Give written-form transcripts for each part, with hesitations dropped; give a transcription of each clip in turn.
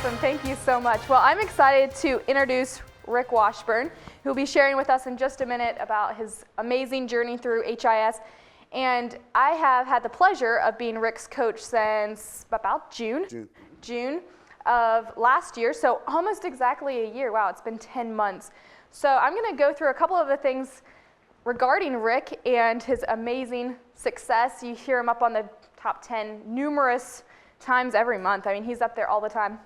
Awesome. Thank you so much. Well, I'm excited to introduce Rick Washburn, who will be sharing with us in just a minute about his amazing journey through HIS. And I have had the pleasure of being Rick's coach since about June of last year, so almost exactly a year. Wow, it's been 10 months. So I'm going to go through a couple of the things regarding Rick and his amazing success. You hear him up on the top 10 numerous times every month. I mean, he's up there all the time.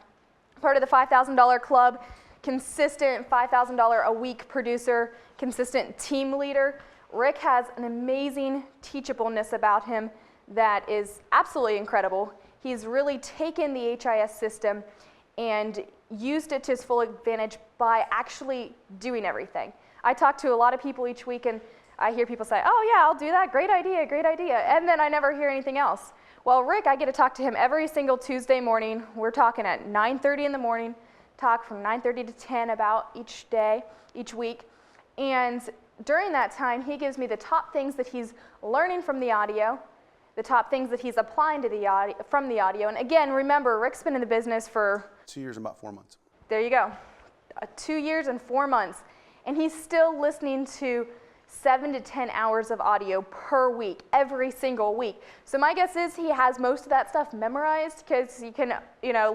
Part of the $5,000 club, consistent $5,000 a week producer, consistent team leader. Rick has an amazing teachableness about him that is absolutely incredible. He's really taken the HIS system and used it to his full advantage by actually doing everything. I talk to a lot of people each week and I hear people say, oh yeah, I'll do that, great idea, and then I never hear anything else. Well, Rick, I get to talk to him every single Tuesday morning. We're talking at 9:30 in the morning, talk from 9:30 to 10 about each day, each week. And during that time, he gives me the top things that he's learning from the audio, the top things that he's applying to the audio, from the audio. And again, remember, Rick's been in the business for 2 years and about 4 months. There you go, 2 years and 4 months. And he's still listening to 7 to 10 hours of audio per week, every single week. So my guess is he has most of that stuff memorized because you can,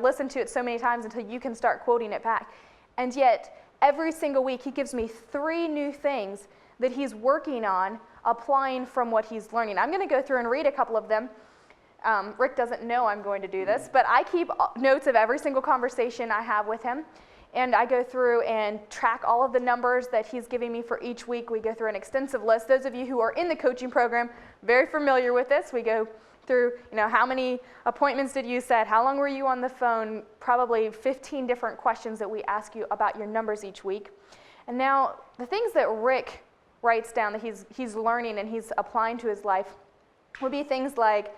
listen to it so many times until you can start quoting it back. And yet, every single week, he gives me 3 new things that he's working on applying from what he's learning. I'm going to go through and read a couple of them. Rick doesn't know I'm going to do this, but I keep notes of every single conversation I have with him. And I go through and track all of the numbers that he's giving me for each week. We go through an extensive list. Those of you who are in the coaching program, very familiar with this. We go through, how many appointments did you set? How long were you on the phone? Probably 15 different questions that we ask you about your numbers each week. And now the things that Rick writes down that he's learning and he's applying to his life would be things like,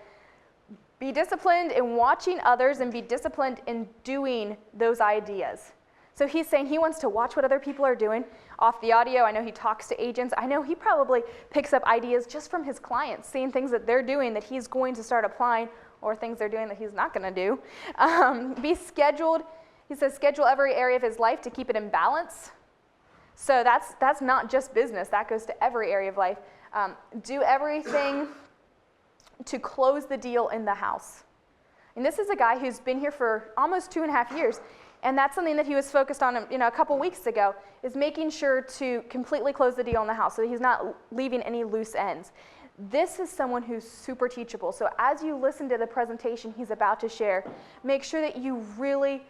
be disciplined in watching others and be disciplined in doing those ideas. So he's saying he wants to watch what other people are doing off the audio. I know he talks to agents. I know he probably picks up ideas just from his clients, seeing things that they're doing that he's going to start applying or things they're doing that he's not going to do. Be scheduled. He says schedule every area of his life to keep it in balance. So that's not just business. That goes to every area of life. Do everything to close the deal in the house. And this is a guy who's been here for almost 2.5 years. And that's something that he was focused on, a couple weeks ago, is making sure to completely close the deal in the house so that he's not leaving any loose ends. This is someone who's super teachable. So as you listen to the presentation he's about to share, make sure that you really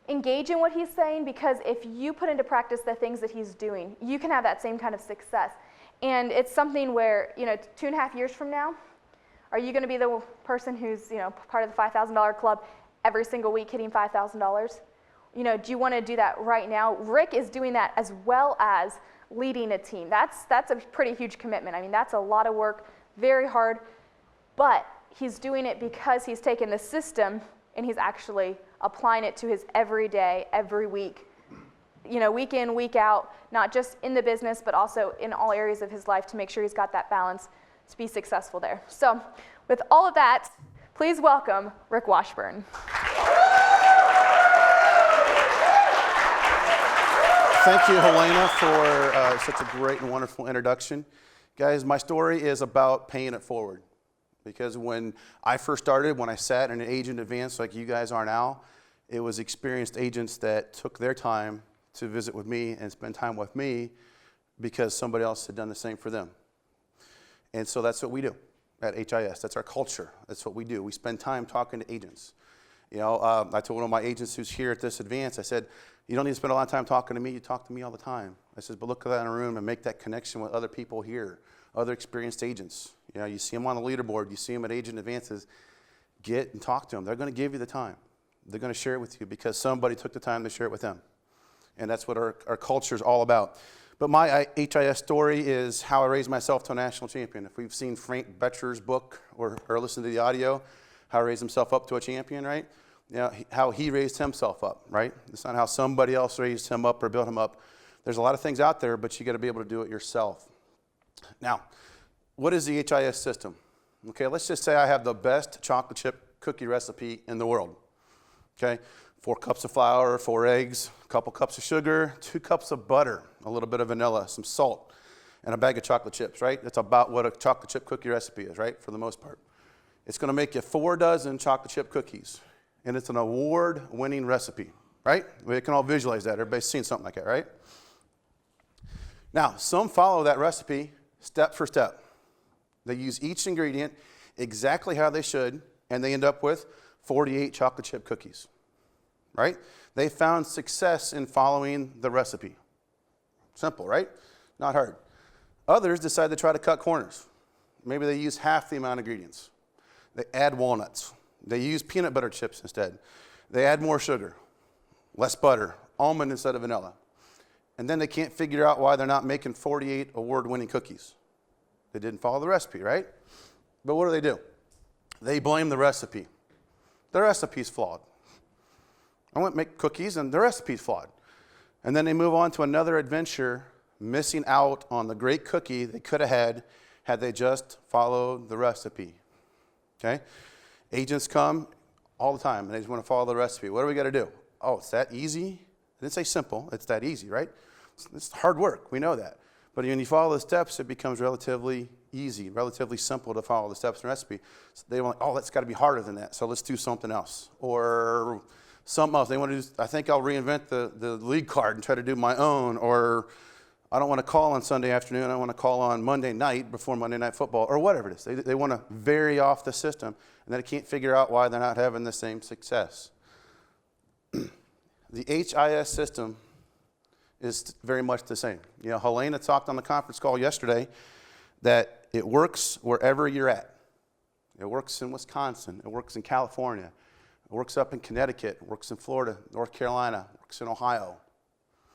engage in what he's saying, because if you put into practice the things that he's doing, you can have that same kind of success. And it's something where, 2.5 years from now, are you going to be the person who's, part of the $5,000 club every single week hitting $5,000? Do you want to do that right now? Rick is doing that as well as leading a team. That's a pretty huge commitment. I mean, that's a lot of work, very hard, but he's doing it because he's taken the system and he's actually applying it to his every day, every week, week in, week out, not just in the business, but also in all areas of his life to make sure he's got that balance to be successful there. So with all of that, please welcome Rick Washburn. Thank you, Helena, for such a great and wonderful introduction. Guys, my story is about paying it forward. Because when I first started, when I sat in an agent advance like you guys are now, it was experienced agents that took their time to visit with me and spend time with me because somebody else had done the same for them. And so that's what we do at HIS. That's our culture. That's what we do. We spend time talking to agents. I told one of my agents who's here at this advance, I said, you don't need to spend a lot of time talking to me. You talk to me all the time. I said, but look at that in a room and make that connection with other people here, other experienced agents. You see them on the leaderboard. You see them at agent advances. Get and talk to them. They're going to give you the time. They're going to share it with you because somebody took the time to share it with them. And that's what our culture is all about. But my HIS story is how I raised myself to a national champion. If we've seen Frank Bettger's book or listened to the audio, how he raised himself up to a champion, right? How he raised himself up, right? It's not how somebody else raised him up or built him up. There's a lot of things out there, but you got to be able to do it yourself. Now, what is the HIS system? Okay, let's just say I have the best chocolate chip cookie recipe in the world. Okay, 4 cups of flour, 4 eggs, a couple cups of sugar, 2 cups of butter, a little bit of vanilla, some salt, and a bag of chocolate chips, right? That's about what a chocolate chip cookie recipe is, right, for the most part. It's going to make you 4 dozen chocolate chip cookies, and it's an award-winning recipe, right? We can all visualize that. Everybody's seen something like that, right? Now, some follow that recipe step for step. They use each ingredient exactly how they should, and they end up with 48 chocolate chip cookies, right? They found success in following the recipe. Simple, right? Not hard. Others decide to try to cut corners. Maybe they use half the amount of ingredients. They add walnuts. They use peanut butter chips instead. They add more sugar, less butter, almond instead of vanilla. And then they can't figure out why they're not making 48 award-winning cookies. They didn't follow the recipe, right? But what do? They blame the recipe. The recipe's flawed. I want to make cookies and the recipe's flawed. And then they move on to another adventure, missing out on the great cookie they could have had they just followed the recipe. Okay? Agents come all the time and they just want to follow the recipe. What do we got to do? Oh, it's that easy? I didn't say simple. It's that easy, right? It's hard work. We know that. But when you follow the steps, it becomes relatively easy, relatively simple to follow the steps in the recipe. So they want, oh, that's got to be harder than that, so let's do something else. Or something else. They want to do, I think I'll reinvent the league card and try to do my own. Or I don't want to call on Sunday afternoon. I want to call on Monday night before Monday Night Football, or whatever it is. They want to vary off the system, and then they can't figure out why they're not having the same success. The HIS system is very much the same. You know, Helena talked on the conference call yesterday that it works wherever you're at. It works in Wisconsin. It works in California. It works up in Connecticut. It works in Florida, North Carolina. It works in Ohio.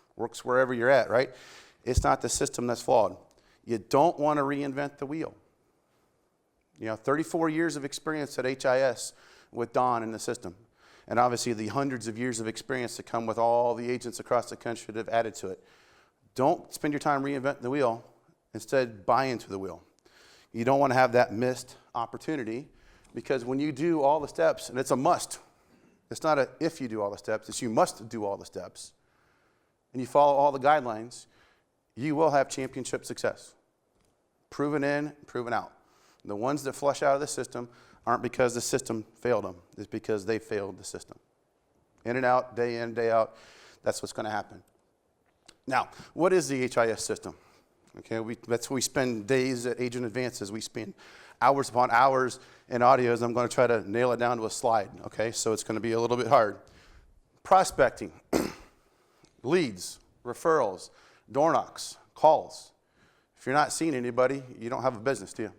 It works wherever you're at, right? It's not the system that's flawed. You don't want to reinvent the wheel. You know, 34 years of experience at HIS with Don in the system. And obviously the hundreds of years of experience that come with all the agents across the country that have added to it. Don't spend your time reinventing the wheel. Instead, buy into the wheel. You don't want to have that missed opportunity, because when you do all the steps, and it's a must, it's not a if you do all the steps, it's you must do all the steps, and you follow all the guidelines, you will have championship success. Proven in, proven out. The ones that flush out of the system aren't because the system failed them. It's because they failed the system. In and out, day in, day out, that's what's going to happen. Now, what is the HIS system? Okay, that's where we spend days at Agent Advances. We spend hours upon hours in audios. I'm going to try to nail it down to a slide, okay? So it's going to be a little bit hard. Prospecting, leads, referrals, door knocks, calls. If you're not seeing anybody, you don't have a business, do you?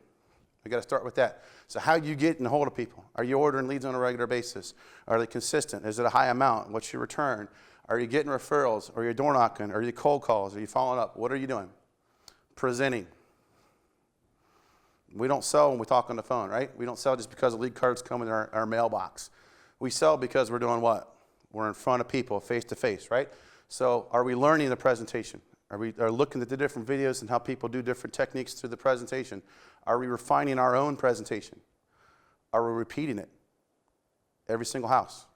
We got to start with that. So how do you get in hold of people? Are you ordering leads on a regular basis? Are they consistent? Is it a high amount? What's your return? Are you getting referrals? Are you door knocking? Are you cold calls? Are you following up? What are you doing? Presenting. We don't sell when we talk on the phone, right? We don't sell just because the lead cards come in our mailbox. We sell because we're doing what? We're in front of people, face to face, right? So are we learning the presentation? Are we looking at the different videos and how people do different techniques through the presentation? Are we refining our own presentation? Are we repeating it? Every single house,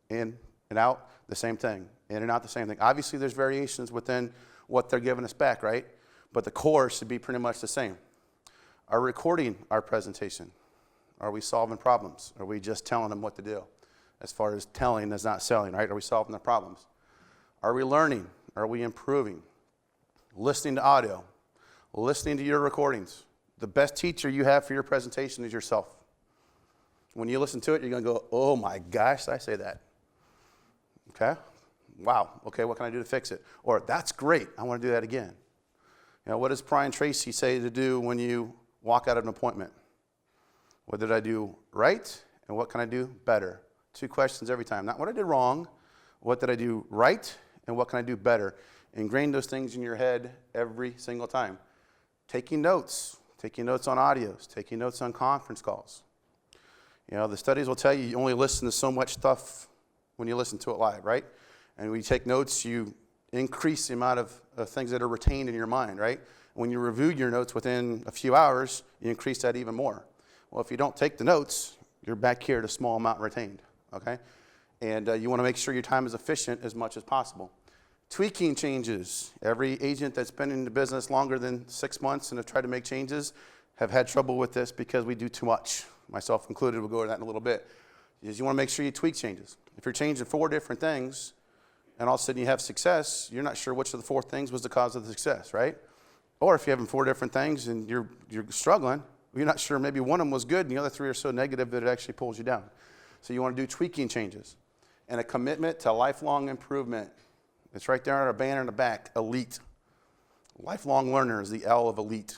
in and out, the same thing. In and out, the same thing. Obviously, there's variations within what they're giving us back, right? But the core should be pretty much the same. Are we recording our presentation? Are we solving problems? Are we just telling them what to do? As far as telling is not selling, right? Are we solving the problems? Are we learning? Are we improving? Listening to audio, listening to your recordings. The best teacher you have for your presentation is yourself. When you listen to it, you're going to go, oh my gosh, did I say that? Okay? Wow. Okay, what can I do to fix it? Or that's great. I want to do that again. You know, what does Brian Tracy say to do when you walk out of an appointment? What did I do right, and what can I do better? 2 questions every time. Not what I did wrong, what did I do right, and what can I do better? Ingrain those things in your head every single time. Taking notes on audios, taking notes on conference calls. You know, the studies will tell you you only listen to so much stuff when you listen to it live, right? And when you take notes, you increase the amount of things that are retained in your mind, right? When you review your notes within a few hours, you increase that even more. Well, if you don't take the notes, you're back here at a small amount retained, okay? And you want to make sure your time is efficient as much as possible. Tweaking changes. Every agent that's been in the business longer than 6 months and have tried to make changes have had trouble with this because we do too much. Myself included, we'll go over that in a little bit. Is you want to make sure you tweak changes. If you're changing 4 different things and all of a sudden you have success, you're not sure which of the 4 things was the cause of the success, right? Or if you're having 4 different things and you're struggling, you're not sure maybe one of them was good and the other 3 are so negative that it actually pulls you down. So you want to do tweaking changes. And a commitment to lifelong improvement. It's right there on our banner in the back, elite. Lifelong learner is the L of elite.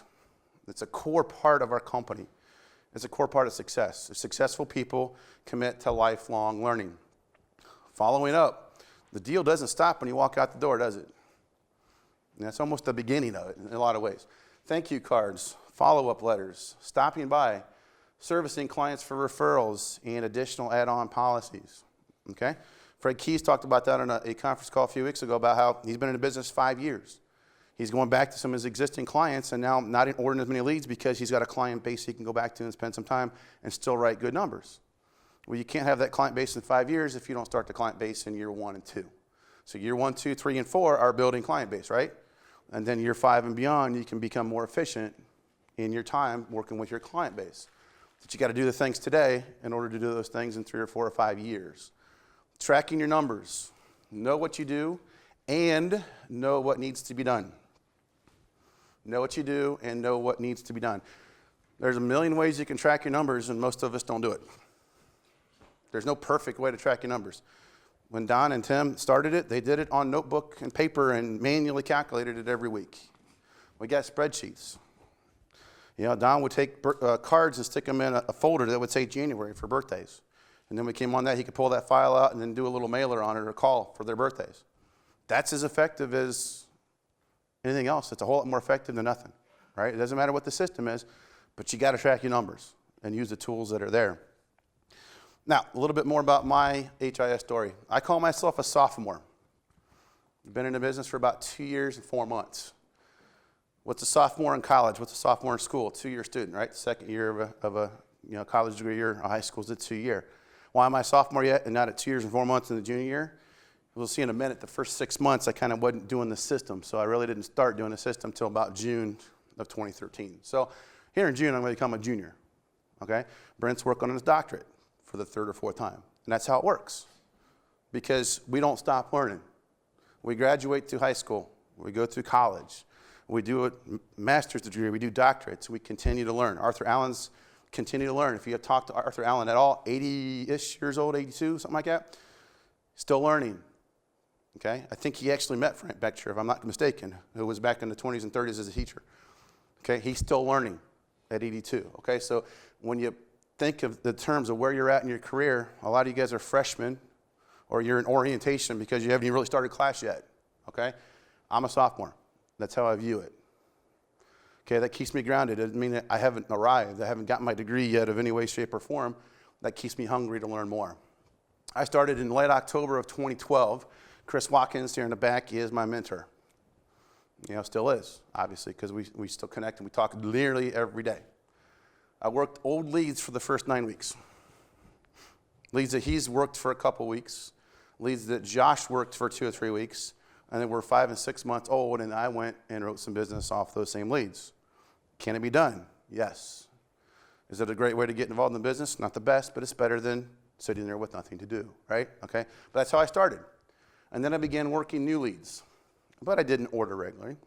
It's a core part of our company. It's a core part of success. Successful people commit to lifelong learning. Following up, the deal doesn't stop when you walk out the door, does it? And that's almost the beginning of it in a lot of ways. Thank you cards, follow-up letters, stopping by, servicing clients for referrals, and additional add-on policies. Okay? Fred Keys talked about that on a conference call a few weeks ago about how he's been in the business 5 years. He's going back to some of his existing clients and now not ordering as many leads because he's got a client base he can go back to and spend some time and still write good numbers. Well, you can't have that client base in 5 years if you don't start the client base in year 1 and 2. So year 1, 2, 3, and 4 are building client base, right? And then year 5 and beyond, you can become more efficient in your time working with your client base. But you got to do the things today in order to do those things in 3 or 4 or 5 years. Tracking your numbers. Know what you do and know what needs to be done. Know what you do and know what needs to be done. There's a million ways you can track your numbers and most of us don't do it. There's no perfect way to track your numbers. When Don and Tim started it, they did it on notebook and paper and manually calculated it every week. We got spreadsheets. You know, Don would take cards and stick them in a folder that would say January for birthdays. And then we came on that, he could pull that file out and then do a little mailer on it or call for their birthdays. That's as effective as anything else. It's a whole lot more effective than nothing, right? It doesn't matter what the system is, but you got to track your numbers and use the tools that are there. Now, a little bit more about my HIS story. I call myself a sophomore. I've been in the business for about 2 years and 4 months. What's a sophomore in college? What's a sophomore in school? 2-year student, right? Second year of a college degree year. High school is a 2 year. Why am I a sophomore yet and not at 2 years and 4 months in the junior year? We'll see in a minute. The first 6 months, I kind of wasn't doing the system, so I really didn't start doing the system until about June of 2013. So here in June, I'm going to become a junior. Okay? Brent's working on his doctorate for the 3rd or 4th time, and that's how it works, because we don't stop learning. We graduate through high school, we go through college, we do a master's degree, we do doctorates, we continue to learn. Arthur Allen's continue to learn. If you have talked to Arthur Allen at all, 80-ish years old, 82, something like that, still learning. Okay? I think he actually met Frank Bettger, if I'm not mistaken, who was back in the 20s and 30s as a teacher. Okay? He's still learning at 82. Okay? So when you think of the terms of where you're at in your career, a lot of you guys are freshmen or you're in orientation because you haven't even really started class yet. Okay? I'm a sophomore. That's how I view it. Okay, that keeps me grounded. It doesn't mean that I haven't arrived. I haven't gotten my degree yet of any way, shape, or form. That keeps me hungry to learn more. I started in late October of 2012. Chris Watkins here in the back is my mentor. You know, still is, obviously, because we still connect and we talk nearly every day. I worked old leads for the first 9 weeks. Leads that he's worked for a couple weeks. Leads that Josh worked for 2 or 3 weeks. And then we're 5 and 6 months old, and I went and wrote some business off those same leads. Can it be done? Yes. Is it a great way to get involved in the business? Not the best, but it's better than sitting there with nothing to do, right? Okay? But that's how I started. And then I began working new leads. But I didn't order regularly.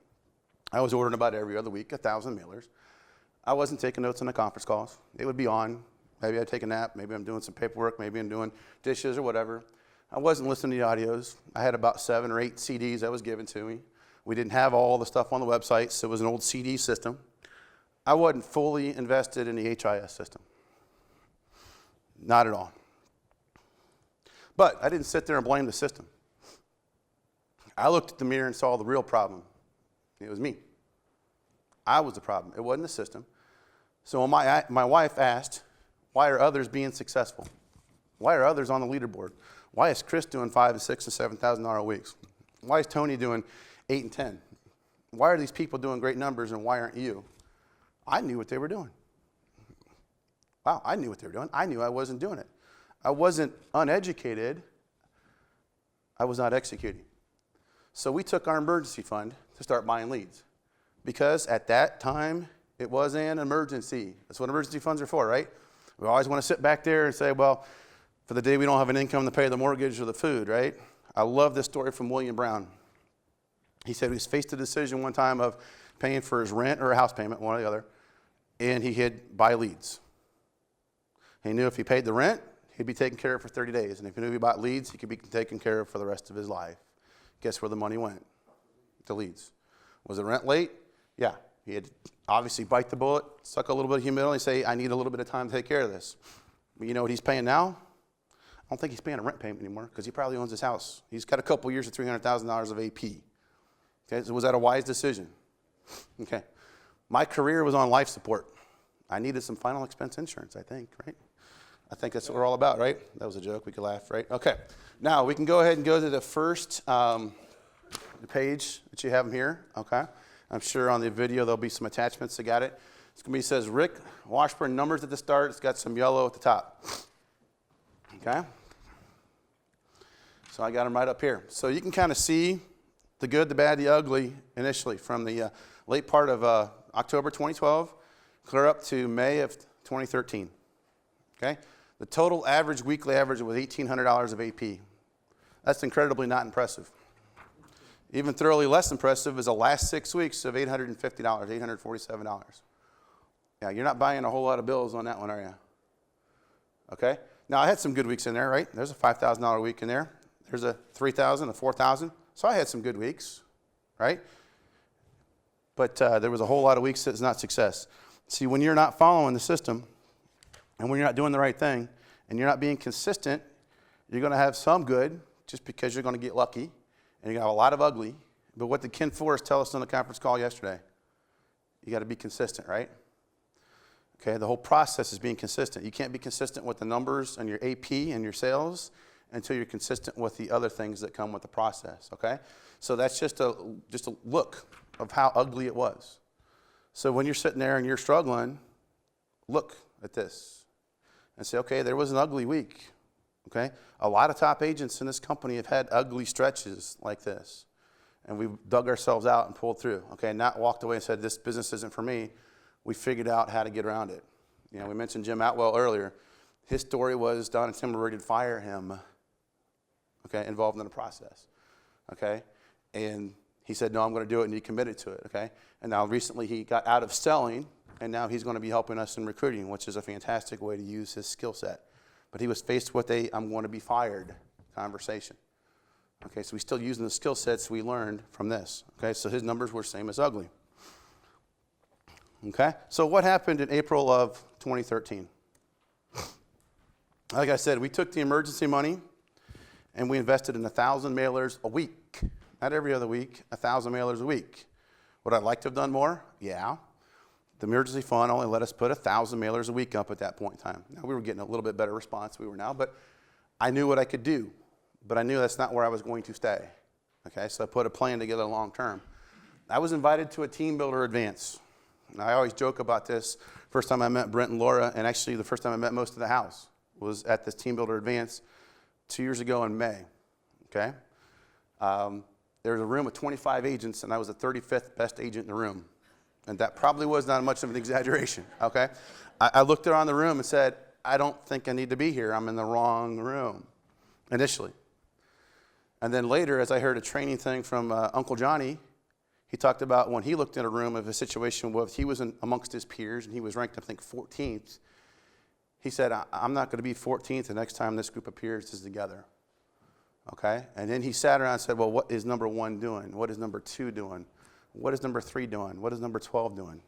I was ordering about every other week, 1,000 mailers. I wasn't taking notes on the conference calls. It would be on. Maybe I'd take a nap. Maybe I'm doing some paperwork. Maybe I'm doing dishes or whatever. I wasn't listening to the audios. I had about 7 or 8 CDs that was given to me. We didn't have all the stuff on the website, so it was an old CD system. I wasn't fully invested in the HIS system. Not at all. But I didn't sit there and blame the system. I looked at the mirror and saw the real problem. It was me. I was the problem. It wasn't the system. So when my wife asked, why are others being successful? Why are others on the leaderboard? Why is Chris doing $5,000 and $6,000 and $7,000 weeks? Why is Tony doing 8 and 10? Why are these people doing great numbers and why aren't you? I knew what they were doing. Wow, I knew what they were doing. I knew I wasn't doing it. I wasn't uneducated. I was not executing. So we took our emergency fund to start buying leads, because at that time, it was an emergency. That's what emergency funds are for, right? We always want to sit back there and say, well, for the day we don't have an income to pay the mortgage or the food, right? I love this story from William Brown. He said he faced a decision one time of paying for his rent or a house payment, one or the other, and he had buy leads. He knew if he paid the rent, he'd be taken care of for 30 days. And if he knew he bought leads, he could be taken care of for the rest of his life. Guess where the money went? To leads. Was the rent late? Yeah. He had to obviously bite the bullet, suck a little bit of humility, and say, I need a little bit of time to take care of this. But you know what he's paying now? I don't think he's paying a rent payment anymore, because he probably owns his house. He's got a couple years of $300,000 of AP. Okay, so was that a wise decision? Okay. My career was on life support. I needed some final expense insurance, I think, right? I think that's what we're all about, right? That was a joke. We could laugh, right? Okay. Now, we can go ahead and go to the first the page that you have them here, okay? I'm sure on the video there'll be some attachments that got it. It's going to be, says Rick Washburn, numbers at the start. It's got some yellow at the top, okay? So I got them right up here. So you can kind of see the good, the bad, the ugly initially from the late part of October 2012 clear up to May of 2013, okay? The total average, weekly average was $1,800 of AP. That's incredibly not impressive. Even thoroughly less impressive is the last 6 weeks of $850, $847. Yeah, you're not buying a whole lot of bills on that one, are you? Okay? Now, I had some good weeks in there, right? There's a $5,000 week in there. There's a $3,000, a $4,000. So I had some good weeks, right? But there was a whole lot of weeks that's not success. See, when you're not following the system, and when you're not doing the right thing, and you're not being consistent, you're going to have some good just because you're going to get lucky, and you're going to have a lot of ugly. But what did Ken Forrest tell us on the conference call yesterday? You got to be consistent, right? Okay, the whole process is being consistent. You can't be consistent with the numbers and your AP and your sales until you're consistent with the other things that come with the process, okay? So that's just a look of how ugly it was. So when you're sitting there and you're struggling, look at this and say, okay, there was an ugly week, okay? A lot of top agents in this company have had ugly stretches like this, and we've dug ourselves out and pulled through, okay? Not walked away and said, this business isn't for me. We figured out how to get around it. You know, we mentioned Jim Atwell earlier. His story was Don and Tim were ready to fire him, okay, involved in the process, okay? And he said, no, I'm going to do it, and he committed to it, okay? And now recently he got out of selling, and now he's going to be helping us in recruiting, which is a fantastic way to use his skill set. But he was faced with a I'm going to be fired conversation. Okay, so he's still using the skill sets we learned from this. Okay, so his numbers were same as ugly. Okay, so what happened in April of 2013? Like I said, we took the emergency money and we invested in 1,000 mailers a week. Not every other week, 1,000 mailers a week. Would I like to have done more? Yeah. The emergency fund only let us put 1,000 mailers a week up at that point in time. Now, we were getting a little bit better response, we were now, but I knew what I could do. But I knew that's not where I was going to stay. Okay, so I put a plan together long term. I was invited to a team builder advance. And I always joke about this. First time I met Brent and Laura, and actually the first time I met most of the house was at this team builder advance 2 years ago in May. Okay, there was a room with 25 agents, and I was the 35th best agent in the room. And that probably was not much of an exaggeration, okay? I looked around the room and said, I don't think I need to be here. I'm in the wrong room, initially. And then later, as I heard a training thing from Uncle Johnny, he talked about when he looked in a room of a situation where he was amongst his peers, and he was ranked, I think, 14th. He said, I'm not going to be 14th the next time this group of peers is together, okay? And then he sat around and said, well, what is number 1 doing? What is number 2 doing? What is number 3 doing? What is number 12 doing?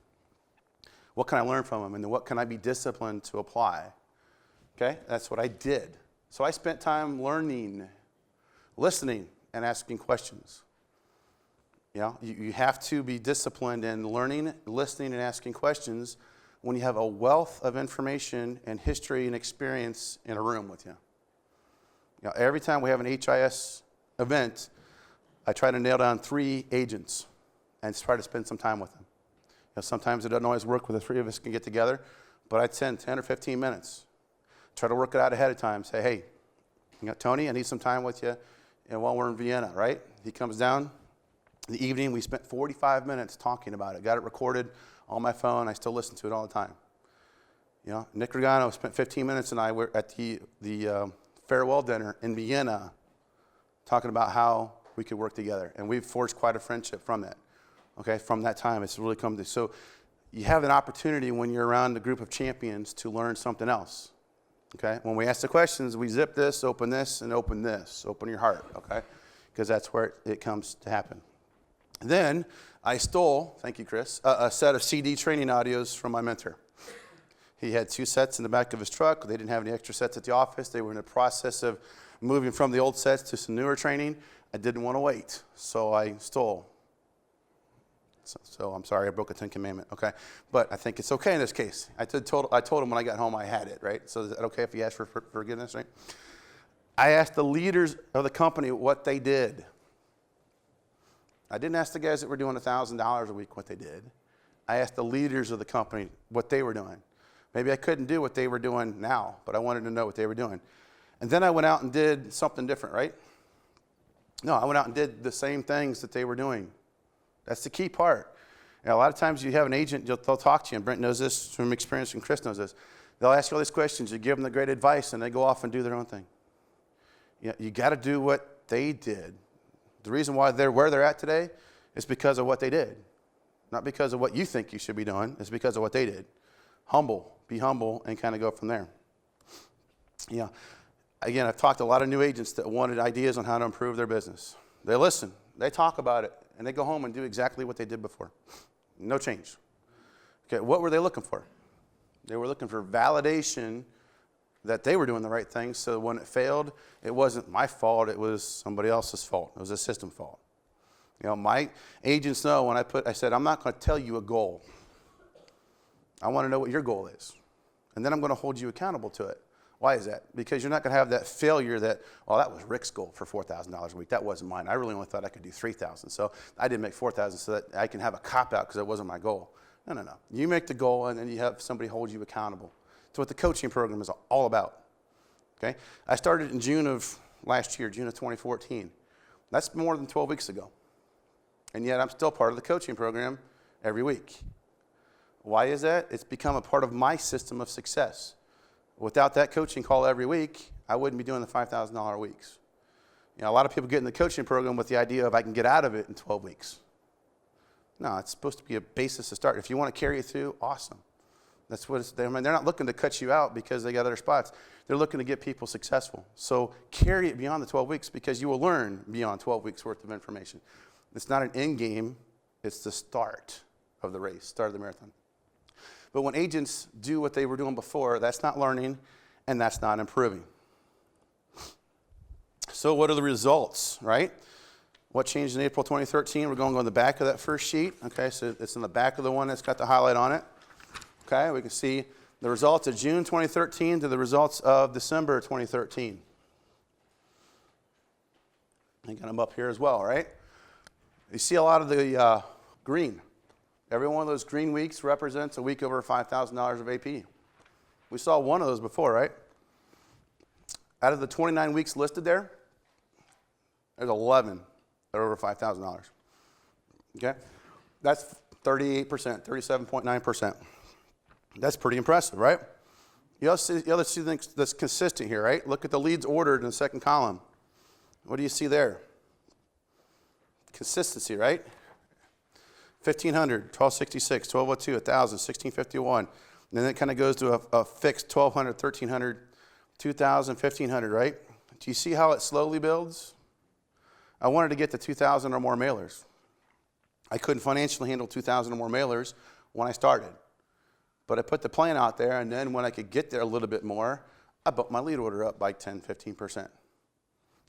What can I learn from them? And then what can I be disciplined to apply? Okay, that's what I did. So I spent time learning, listening, and asking questions. You know, you have to be disciplined in learning, listening, and asking questions when you have a wealth of information and history and experience in a room with you. You know, every time we have an HIS event, I try to nail down 3 agents and try to spend some time with them. You know, sometimes it doesn't always work where the 3 of us can get together, but I'd spend 10 or 15 minutes. Try to work it out ahead of time. Say, hey, you know, Tony, I need some time with you And while we're in Vienna, right? He comes down in the evening. We spent 45 minutes talking about it. Got it recorded on my phone. I still listen to it all the time. You know, Nick Regano spent 15 minutes, and I were at the farewell dinner in Vienna talking about how we could work together. And we've forged quite a friendship from that. Okay, from that time, it's really come to. So you have an opportunity when you're around a group of champions to learn something else. Okay, when we ask the questions, we zip this, open this, and open this. Open your heart, okay? Because that's where it comes to happen. Then I stole, thank you, Chris, a set of CD training audios from my mentor. He had 2 sets in the back of his truck. They didn't have any extra sets at the office. They were in the process of moving from the old sets to some newer training. I didn't want to wait, so I stole. So I'm sorry, I broke a 10 commandment, okay? But I think it's okay in this case. I told him when I got home I had it, right? So is that okay if he asked for forgiveness, right? I asked the leaders of the company what they did. I didn't ask the guys that were doing $1,000 a week what they did. I asked the leaders of the company what they were doing. Maybe I couldn't do what they were doing now, but I wanted to know what they were doing. And then I went out and did something different, right? No, I went out and did the same things that they were doing. That's the key part. And a lot of times you have an agent, they'll talk to you, and Brent knows this from experience, and Chris knows this. They'll ask you all these questions, you give them the great advice, and they go off and do their own thing. You got to do what they did. The reason why they're where they're at today is because of what they did. Not because of what you think you should be doing, it's because of what they did. Be humble, and kind of go from there. Yeah. Again, I've talked to a lot of new agents that wanted ideas on how to improve their business. They listen, they talk about it, and they go home and do exactly what they did before. No change. Okay, what were they looking for? They were looking for validation that they were doing the right thing, so when it failed, it wasn't my fault, it was somebody else's fault. It was a system fault. You know, my agents know when I said, I'm not going to tell you a goal. I want to know what your goal is. And then I'm going to hold you accountable to it. Why is that? Because you're not going to have that failure that, well, that was Rick's goal for $4,000 a week. That wasn't mine. I really only thought I could do $3,000. So I didn't make $4,000 so that I can have a cop-out because that wasn't my goal. No. You make the goal, and then you have somebody hold you accountable. That's what the coaching program is all about. Okay? I started in June of last year, June of 2014. That's more than 12 weeks ago. And yet I'm still part of the coaching program every week. Why is that? It's become a part of my system of success. Without that coaching call every week, I wouldn't be doing the $5,000 weeks. You know, a lot of people get in the coaching program with the idea of I can get out of it in 12 weeks. No, it's supposed to be a basis to start. If you want to carry it through, awesome. That's what it's, they're not looking to cut you out because they got other spots. They're looking to get people successful. So carry it beyond the 12 weeks because you will learn beyond 12 weeks worth of information. It's not an end game, it's the start of the race, start of the marathon. But when agents do what they were doing before, that's not learning and that's not improving. So what are the results, right? What changed in April 2013? We're going to go on the back of that first sheet. Okay, so it's in the back of the one that's got the highlight on it. Okay, we can see the results of June 2013 to the results of December 2013. I got them up here as well, right? You see a lot of the green. Every one of those green weeks represents a week over $5,000 of AP. We saw one of those before, right? Out of the 29 weeks listed there's 11 that are over $5,000. Okay? That's 38%, 37.9%. That's pretty impressive, right? You also see the other two things that's consistent here, right? Look at the leads ordered in the second column. What do you see there? Consistency, right? 1,500, 1,266, 1,202, 1,000, 1,651. And then it kind of goes to a fixed 1,200, 1,300, 2,000, 1,500, right? Do you see how it slowly builds? I wanted to get to 2,000 or more mailers. I couldn't financially handle 2,000 or more mailers when I started. But I put the plan out there, and then when I could get there a little bit more, I bumped my lead order up by 10, 15%.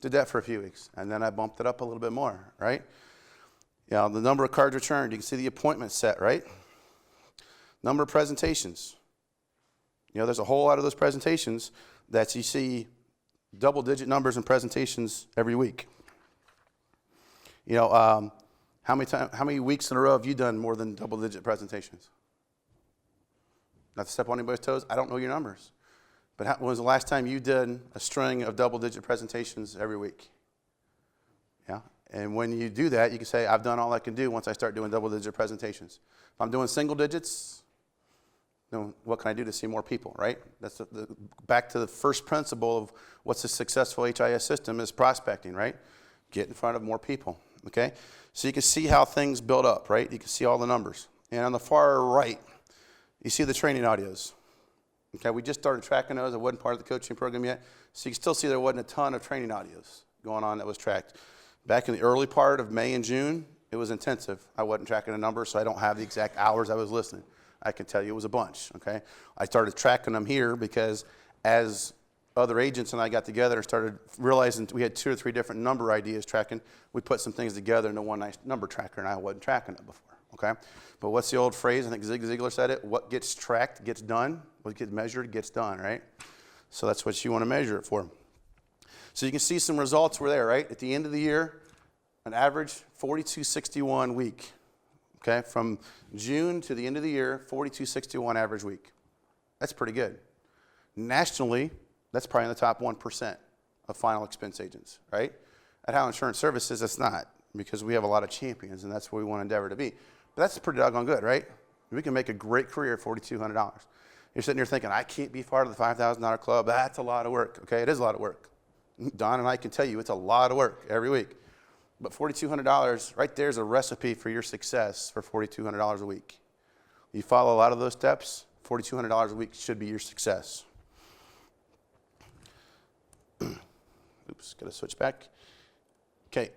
Did that for a few weeks, and then I bumped it up a little bit more, right? Yeah, the number of cards returned, you can see the appointment set, right? Number of presentations. You know, there's a whole lot of those presentations that you see double-digit numbers in presentations every week. You know, how many weeks in a row have you done more than double-digit presentations? Not to step on anybody's toes, I don't know your numbers. But when was the last time you did a string of double-digit presentations every week? And when you do that, you can say, I've done all I can do once I start doing double-digit presentations. If I'm doing single digits, then what can I do to see more people, right? That's back to the first principle of what's a successful HIS system is prospecting, right? Get in front of more people, okay? So you can see how things build up, right? You can see all the numbers. And on the far right, you see the training audios. Okay, we just started tracking those. It wasn't part of the coaching program yet. So you can still see there wasn't a ton of training audios going on that was tracked. Back in the early part of May and June, it was intensive. I wasn't tracking the numbers, so I don't have the exact hours I was listening. I can tell you it was a bunch, okay? I started tracking them here because as other agents and I got together and started realizing we had 2 or 3 different number ideas tracking, we put some things together into one nice number tracker, and I wasn't tracking it before, okay? But what's the old phrase? I think Zig Ziglar said it, what gets tracked gets done. What gets measured gets done, right? So that's what you want to measure it for. So you can see some results were there, right? At the end of the year, an average 4261 week, okay? From June to the end of the year, 4261 average week. That's pretty good. Nationally, that's probably in the top 1% of final expense agents, right? At Howe Insurance Services, that's not, because we have a lot of champions, and that's what we want to endeavor to be. But that's pretty doggone good, right? We can make a great career at $4,200. You're sitting here thinking, I can't be part of the $5,000 club. That's a lot of work, okay? It is a lot of work. Don and I can tell you it's a lot of work every week. But $4,200, right there is a recipe for your success for $4,200 a week. You follow a lot of those steps, $4,200 a week should be your success. Oops, got to switch back. Okay,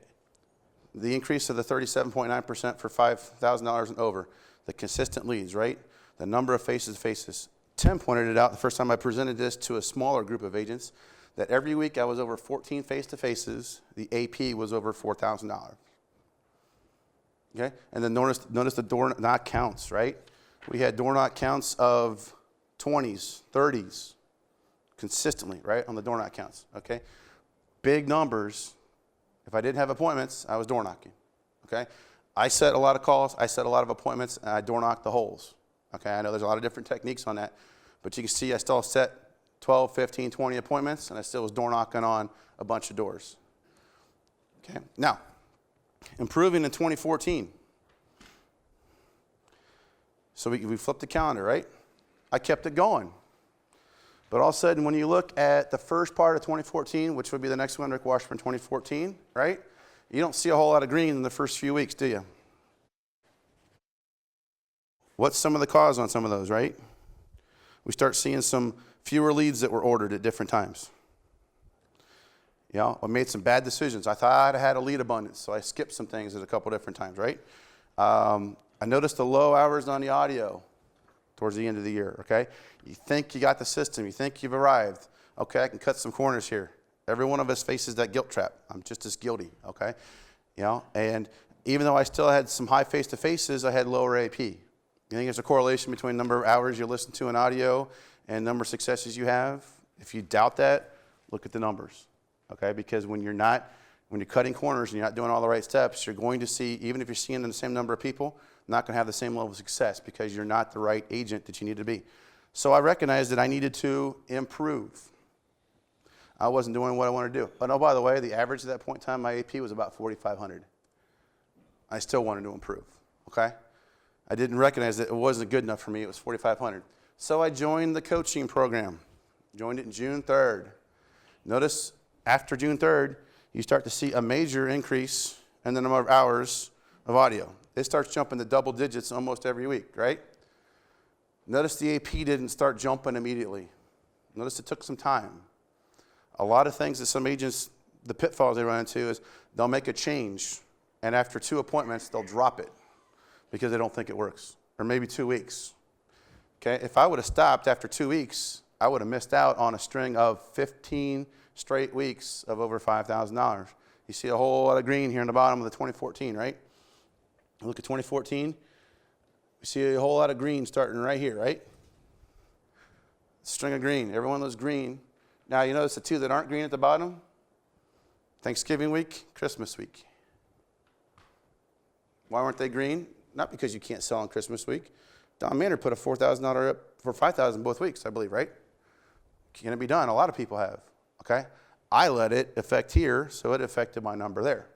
the increase of the 37.9% for $5,000 and over, the consistent leads, right? The number of faces. Tim pointed it out the first time I presented this to a smaller group of agents, that every week I was over 14 face-to-faces, the AP was over $4,000. Okay, and then notice the door knock counts, right? We had door knock counts of 20s, 30s, consistently, right, on the door knock counts, okay? Big numbers. If I didn't have appointments, I was door knocking, okay? I set a lot of calls, I set a lot of appointments, and I door knocked the holes, okay? I know there's a lot of different techniques on that, but you can see I still set 12, 15, 20 appointments, and I still was door knocking on a bunch of doors, okay? Now, improving in 2014. So we flipped the calendar, right? I kept it going. But all of a sudden, when you look at the first part of 2014, which would be the next one, Rick Washburn 2014, right? You don't see a whole lot of green in the first few weeks, do you? What's some of the cause on some of those, right? We start seeing some fewer leads that were ordered at different times. You know, I made some bad decisions. I thought I had a lead abundance, so I skipped some things at a couple different times, right? I noticed the low hours on the audio towards the end of the year, okay? You think you got the system. You think you've arrived. Okay, I can cut some corners here. Every one of us faces that guilt trap. I'm just as guilty, okay? You know, and even though I still had some high face-to-faces, I had lower AP. You think there's a correlation between the number of hours you listen to an audio and number of successes you have? If you doubt that, look at the numbers, okay? Because when you're cutting corners and you're not doing all the right steps, you're going to see, even if you're seeing the same number of people, not going to have the same level of success because you're not the right agent that you need to be. So I recognized that I needed to improve. I wasn't doing what I wanted to do. But oh, by the way, the average at that point in time, my AP was about 4,500. I still wanted to improve, okay? I didn't recognize that it wasn't good enough for me. It was 4,500. So I joined the coaching program. Joined it in June 3rd. Notice after June 3rd, you start to see a major increase in the number of hours of audio. It starts jumping to double digits almost every week, right? Notice the AP didn't start jumping immediately. Notice it took some time. A lot of things that some agents, the pitfalls they run into is they'll make a change, and after 2 appointments, they'll drop it because they don't think it works, or maybe 2 weeks. Okay, if I would have stopped after 2 weeks, I would have missed out on a string of 15 straight weeks of over $5,000. You see a whole lot of green here in the bottom of the 2014, right? Look at 2014. We see a whole lot of green starting right here, right? String of green. Every one of those green. Now, you notice the 2 that aren't green at the bottom? Thanksgiving week, Christmas week. Why weren't they green? Not because you can't sell on Christmas week. Don Maynard put a $4,000 up for $5,000 both weeks, I believe, right? Can it be done? A lot of people have, okay? I let it affect here, so it affected my number there.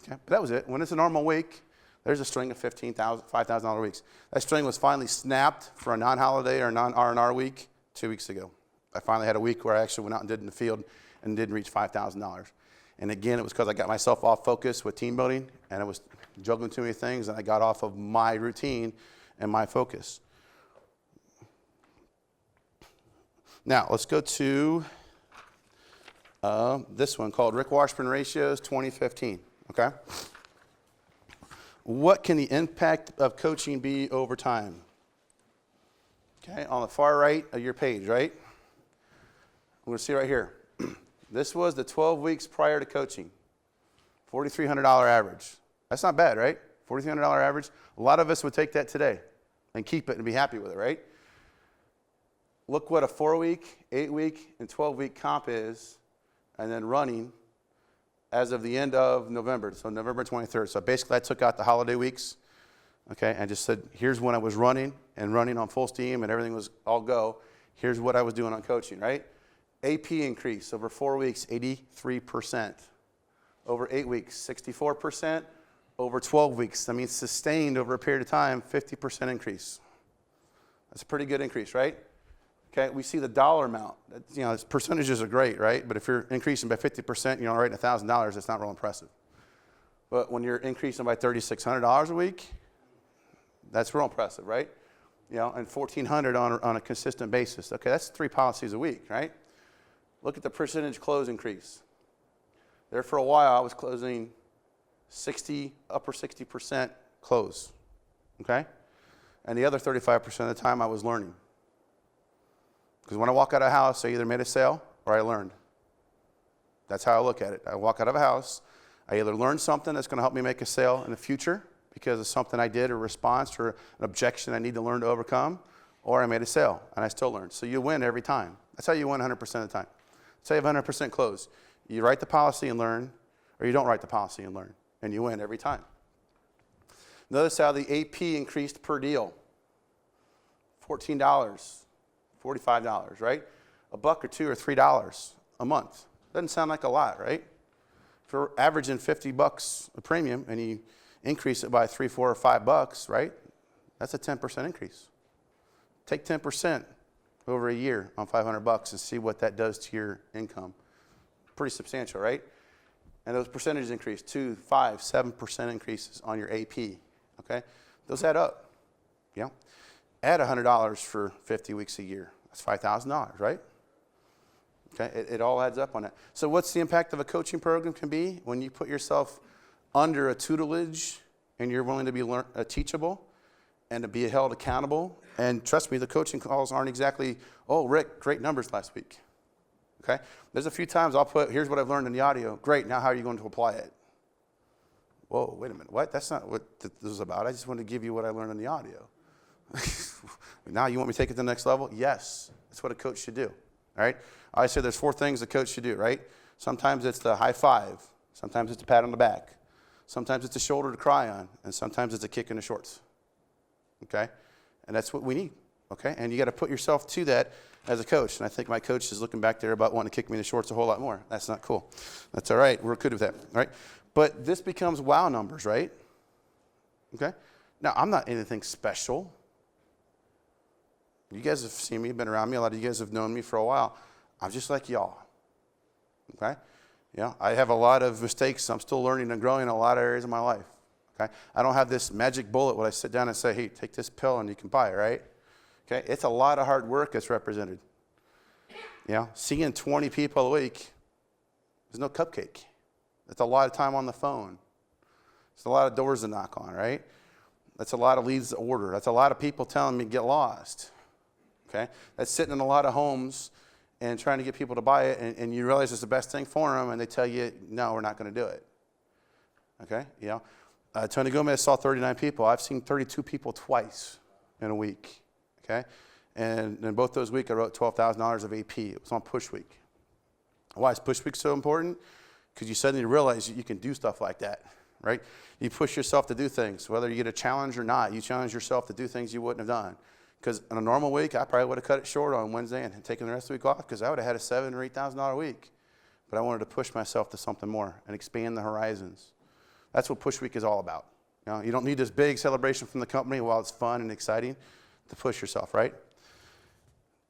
Okay? But that was it. When it's a normal week, there's a string of $15,000, $5,000 weeks. That string was finally snapped for a non-holiday or non-R&R week 2 weeks ago. I finally had a week where I actually went out and did it in the field and didn't reach $5,000. And again, it was because I got myself off focus with team building, and I was juggling too many things, and I got off of my routine and my focus. Now, let's go to this one called Rick Washburn Ratios 2015, okay? What can the impact of coaching be over time? Okay, on the far right of your page, right? I'm going to see right here. This was the 12 weeks prior to coaching. $4,300 average. That's not bad, right? $4,300 average. A lot of us would take that today and keep it and be happy with it, right? Look what a 4-week, 8-week, and 12-week comp is, and then running as of the end of November, so November 23rd. So basically I took out the holiday weeks, okay, and just said, here's when I was running on full steam and everything was all go. Here's what I was doing on coaching, right? AP increase over 4 weeks, 83%. Over 8 weeks, 64%. Over 12 weeks, that means sustained over a period of time, 50% increase. That's a pretty good increase, right? Okay, we see the dollar amount. You know, percentages are great, right? But if you're increasing by 50%, you're writing $1,000, it's not real impressive. But when you're increasing by $3,600 a week, that's real impressive, right? You know, and $1,400 on a consistent basis. Okay, that's 3 policies a week, right? Look at the percentage close increase. There for a while, I was closing upper 60% close, okay? And the other 35% of the time, I was learning. Because when I walk out of a house, I either made a sale or I learned. That's how I look at it. I walk out of a house, I either learned something that's going to help me make a sale in the future because of something I did, a response or an objection I need to learn to overcome, or I made a sale and I still learned. So you win every time. That's how you win 100% of the time. Say you have 100% close. You write the policy and learn, or you don't write the policy and learn, and you win every time. Notice how the AP increased per deal. $14, $45, right? $1 or $2 or $3 a month. Doesn't sound like a lot, right? If you're averaging $50 a premium and you increase it by $3, $4, or $5, right? That's a 10% increase. Take 10% over a year on $500 and see what that does to your income. Pretty substantial, right? And those percentages increase 2, 5, 7% increases on your AP, okay? Those add up, you know? Add $100 for 50 weeks a year. That's $5,000, right? Okay, it all adds up on it. So what's the impact of a coaching program can be when you put yourself under a tutelage and you're willing to be teachable and to be held accountable? And trust me, the coaching calls aren't exactly, oh, Rick, great numbers last week. Okay? There's a few times I'll put, here's what I've learned in the audio. Great, now how are you going to apply it? Whoa, wait a minute, what? That's not what this is about. I just want to give you what I learned in the audio. Now you want me to take it to the next level? Yes, that's what a coach should do. All right? I say there's 4 things a coach should do, right? Sometimes it's the high five. Sometimes it's a pat on the back. Sometimes it's a shoulder to cry on. And sometimes it's a kick in the shorts. Okay? And that's what we need. Okay? And you got to put yourself to that as a coach. And I think my coach is looking back there about wanting to kick me in the shorts a whole lot more. That's not cool. That's all right. We're good with that. All right? But this becomes wow numbers, right? Okay? Now, I'm not anything special. You guys have seen me, been around me. A lot of you guys have known me for a while. I'm just like y'all. Okay? Yeah, I have a lot of mistakes. I'm still learning and growing in a lot of areas of my life. Okay? I don't have this magic bullet where I sit down and say, hey, take this pill and you can buy it, right? Okay? It's a lot of hard work that's represented. You know, seeing 20 people a week is no cupcake. That's a lot of time on the phone. It's a lot of doors to knock on, right? That's a lot of leads to order. That's a lot of people telling me get lost. Okay? That's sitting in a lot of homes and trying to get people to buy it, and you realize it's the best thing for them, and they tell you, no, we're not going to do it. Okay? You know, Tony Gomez saw 39 people. I've seen 32 people twice in a week. Okay? And in both those weeks, I wrote $12,000 of AP. It was on push week. Why is push week so important? Because you suddenly realize you can do stuff like that, right? You push yourself to do things, whether you get a challenge or not. You challenge yourself to do things you wouldn't have done. Because in a normal week, I probably would have cut it short on Wednesday and taken the rest of the week off because I would have had a $7,000 or $8,000 week. But I wanted to push myself to something more and expand the horizons. That's what Push Week is all about. You don't need this big celebration from the company while it's fun and exciting to push yourself, right?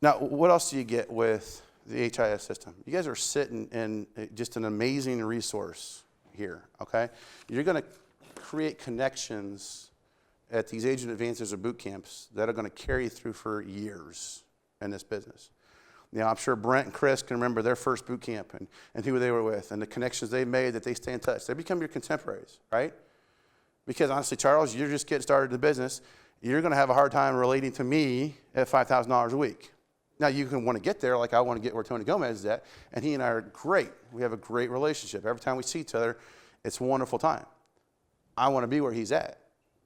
Now, what else do you get with the HIS system? You guys are sitting in just an amazing resource here, okay? You're going to create connections at these agent advances or boot camps that are going to carry you through for years in this business. I'm sure Brent and Chris can remember their first boot camp and who they were with and the connections they made that they stay in touch. They become your contemporaries, right? Because honestly, Charles, you're just getting started in the business. You're going to have a hard time relating to me at $5,000 a week. Now, you can want to get there like I want to get where Tony Gomez is at, and he and I are great. We have a great relationship. Every time we see each other, it's a wonderful time. I want to be where he's at.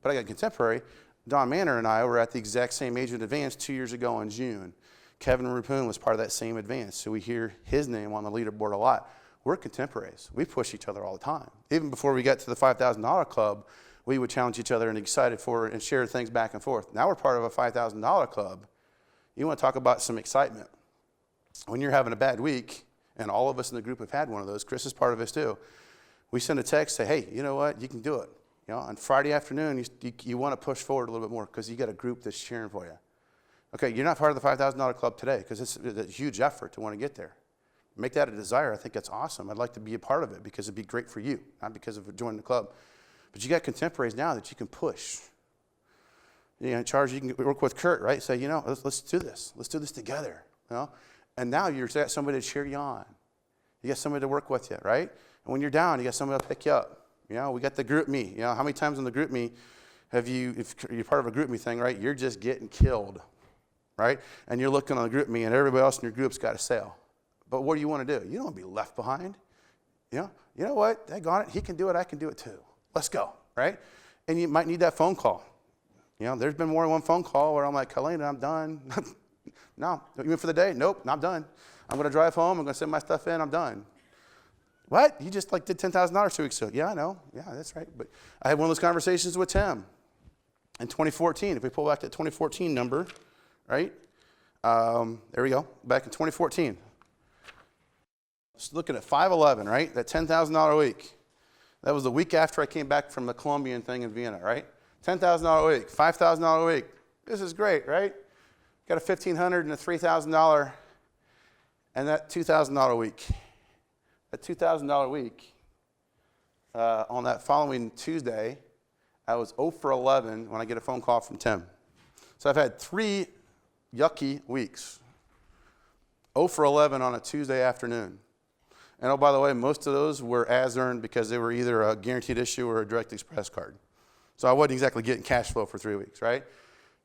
But I got a contemporary. Don Manor and I were at the exact same agent advance 2 years ago in June. Kevin Rupoon was part of that same advance, so we hear his name on the leaderboard a lot. We're contemporaries. We push each other all the time. Even before we got to the $5,000 club, we would challenge each other and excited for it and share things back and forth. Now we're part of a $5,000 club. You want to talk about some excitement. When you're having a bad week, and all of us in the group have had one of those, Chris is part of this too, we send a text, say, hey, you know what, you can do it. On Friday afternoon, you want to push forward a little bit more because you got a group that's cheering for you. Okay, you're not part of the $5,000 club today because it's a huge effort to want to get there. Make that a desire. I think that's awesome. I'd like to be a part of it because it'd be great for you, not because of joining the club. But you got contemporaries now that you can push. Charles, you can work with Kurt, right? Say, let's do this. Let's do this together. And now you've got somebody to cheer you on. You got somebody to work with you, right? And when you're down, you got somebody to pick you up. We got the group me. How many times in the group me if you're part of a group me thing, right? You're just getting killed, right? And you're looking on the group me, and everybody else in your group's got a sale. But what do you want to do? You don't want to be left behind. You know what? Daggone it. He can do it. I can do it too. Let's go, right? And you might need that phone call. There's been more than one phone call where I'm like, Helena, I'm done. No, you mean for the day? Nope, I'm done. I'm going to drive home. I'm going to send my stuff in. I'm done. What? You just did $10,000 2 weeks ago. Yeah, I know. Yeah, that's right. But I had one of those conversations with Tim in 2014. If we pull back that 2014 number, right? There we go. Back in 2014. Just looking at 511, right? That $10,000 a week. That was the week after I came back from the Colombian thing in Vienna, right? $10,000 a week, $5,000 a week. This is great, right? Got a $1,500 and a $3,000 and that $2,000 a week. That $2,000 a week, on that following Tuesday, I was 0 for 11 when I get a phone call from Tim. So I've had 3 yucky weeks. 0 for 11 on a Tuesday afternoon. And oh, by the way, most of those were as earned because they were either a guaranteed issue or a direct express card. So I wasn't exactly getting cash flow for 3 weeks, right?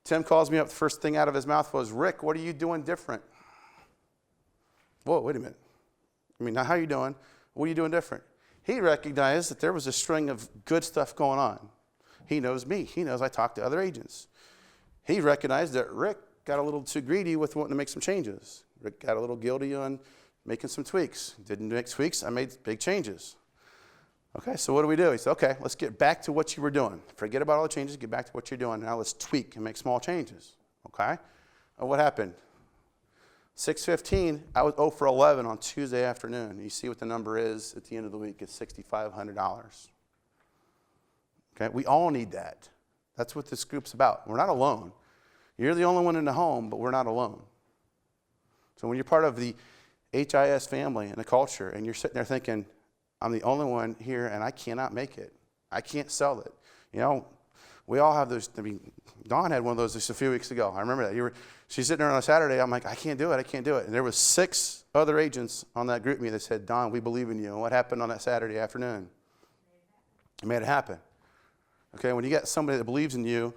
Tim calls me up. The first thing out of his mouth was, Rick, what are you doing different? Whoa, wait a minute. Now how are you doing? What are you doing different? He recognized that there was a string of good stuff going on. He knows me. He knows I talk to other agents. He recognized that Rick got a little too greedy with wanting to make some changes. Rick got a little guilty on making some tweaks. Didn't make tweaks. I made big changes. Okay, so what do? He said, okay, let's get back to what you were doing. Forget about all the changes. Get back to what you're doing. Now let's tweak and make small changes. Okay? And what happened? 6:15, I was 0 for 11 on Tuesday afternoon. You see what the number is at the end of the week. It's $6,500. Okay, we all need that. That's what this group's about. We're not alone. You're the only one in the home, but we're not alone. So when you're part of the HIS family and the culture, and you're sitting there thinking, I'm the only one here, and I cannot make it. I can't sell it. We all have those. Dawn had one of those just a few weeks ago. I remember that. She's sitting there on a Saturday. I'm like, I can't do it. And there was 6 other agents on that group me that said, Don, we believe in you. And what happened on that Saturday afternoon? It made it happen. Okay, when you get somebody that believes in you,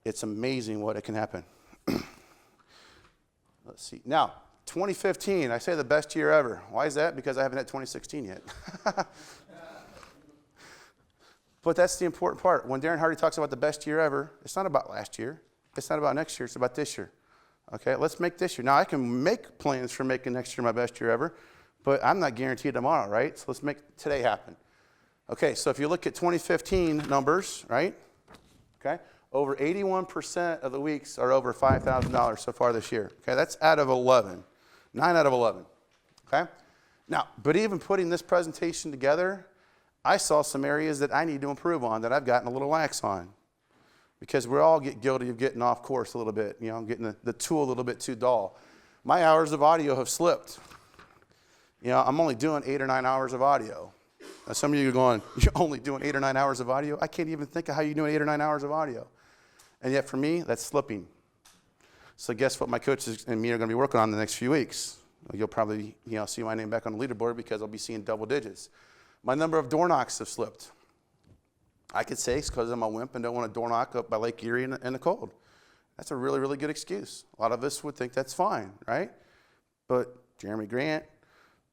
it's amazing what it can happen. Let's see. Now, 2015, I say the best year ever. Why is that? Because I haven't had 2016 yet. But that's the important part. When Darren Hardy talks about the best year ever, it's not about last year. It's not about next year. It's about this year. Okay, let's make this year. Now, I can make plans for making next year my best year ever, but I'm not guaranteed tomorrow, right? So let's make today happen. Okay, so if you look at 2015 numbers, right? Okay, over 81% of the weeks are over $5,000 so far this year. Okay, that's out of 11. 9 out of 11. Okay? Now, but even putting this presentation together, I saw some areas that I need to improve on, that I've gotten a little lax on. Because we all get guilty of getting off course a little bit, getting the tool a little bit too dull. My hours of audio have slipped. I'm only doing 8 or 9 hours of audio. Now, some of you are going, you're only doing 8 or 9 hours of audio? I can't even think of how you're doing 8 or 9 hours of audio. And yet for me, that's slipping. So guess what my coaches and me are going to be working on the next few weeks? You'll probably see my name back on the leaderboard because I'll be seeing double digits. My number of door knocks have slipped. I could say it's because I'm a wimp and don't want to door knock up by Lake Erie in the cold. That's a really, really good excuse. A lot of us would think that's fine, right? But Jeremy Grant,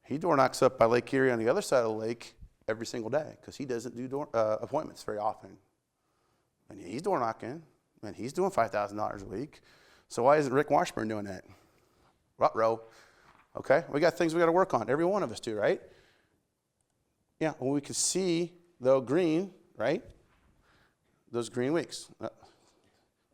he door knocks up by Lake Erie on the other side of the lake every single day because he doesn't do appointments very often. And he's door knocking, and he's doing $5,000 a week. So why isn't Rick Washburn doing that? Ruh-roh. Okay, we got things we got to work on. Every one of us do, right? Yeah, well, we can see, though, green, right? Those green weeks.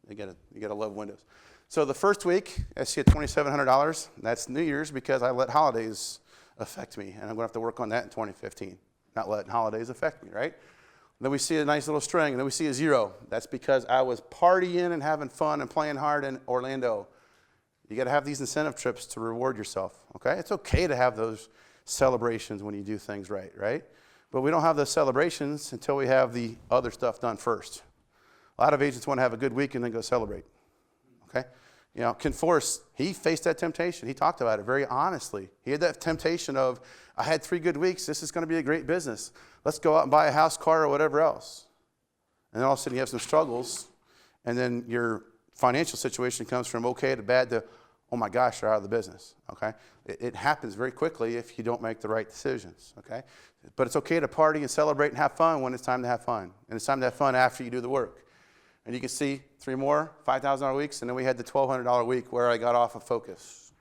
You gotta love Windows. So the first week, I see at $2,700. That's New Year's because I let holidays affect me, and I'm gonna have to work on that in 2015. Not letting holidays affect me, right? Then we see a nice little string, and then we see a 0. That's because I was partying and having fun and playing hard in Orlando. You gotta have these incentive trips to reward yourself, okay? It's okay to have those celebrations when you do things right, right? But we don't have those celebrations until we have the other stuff done first. A lot of agents want to have a good week and then go celebrate, okay? Ken Forrest, he faced that temptation. He talked about it very honestly. He had that temptation of, I had 3 good weeks. This is going to be a great business. Let's go out and buy a house, car, or whatever else. And then all of a sudden you have some struggles, and then your financial situation comes from okay to bad to, oh my gosh, they're out of the business, okay? It happens very quickly if you don't make the right decisions, okay? But it's okay to party and celebrate and have fun when it's time to have fun. And it's time to have fun after you do the work. And you can see 3 more $5,000 weeks, and then we had the $1,200 week where I got off of focus.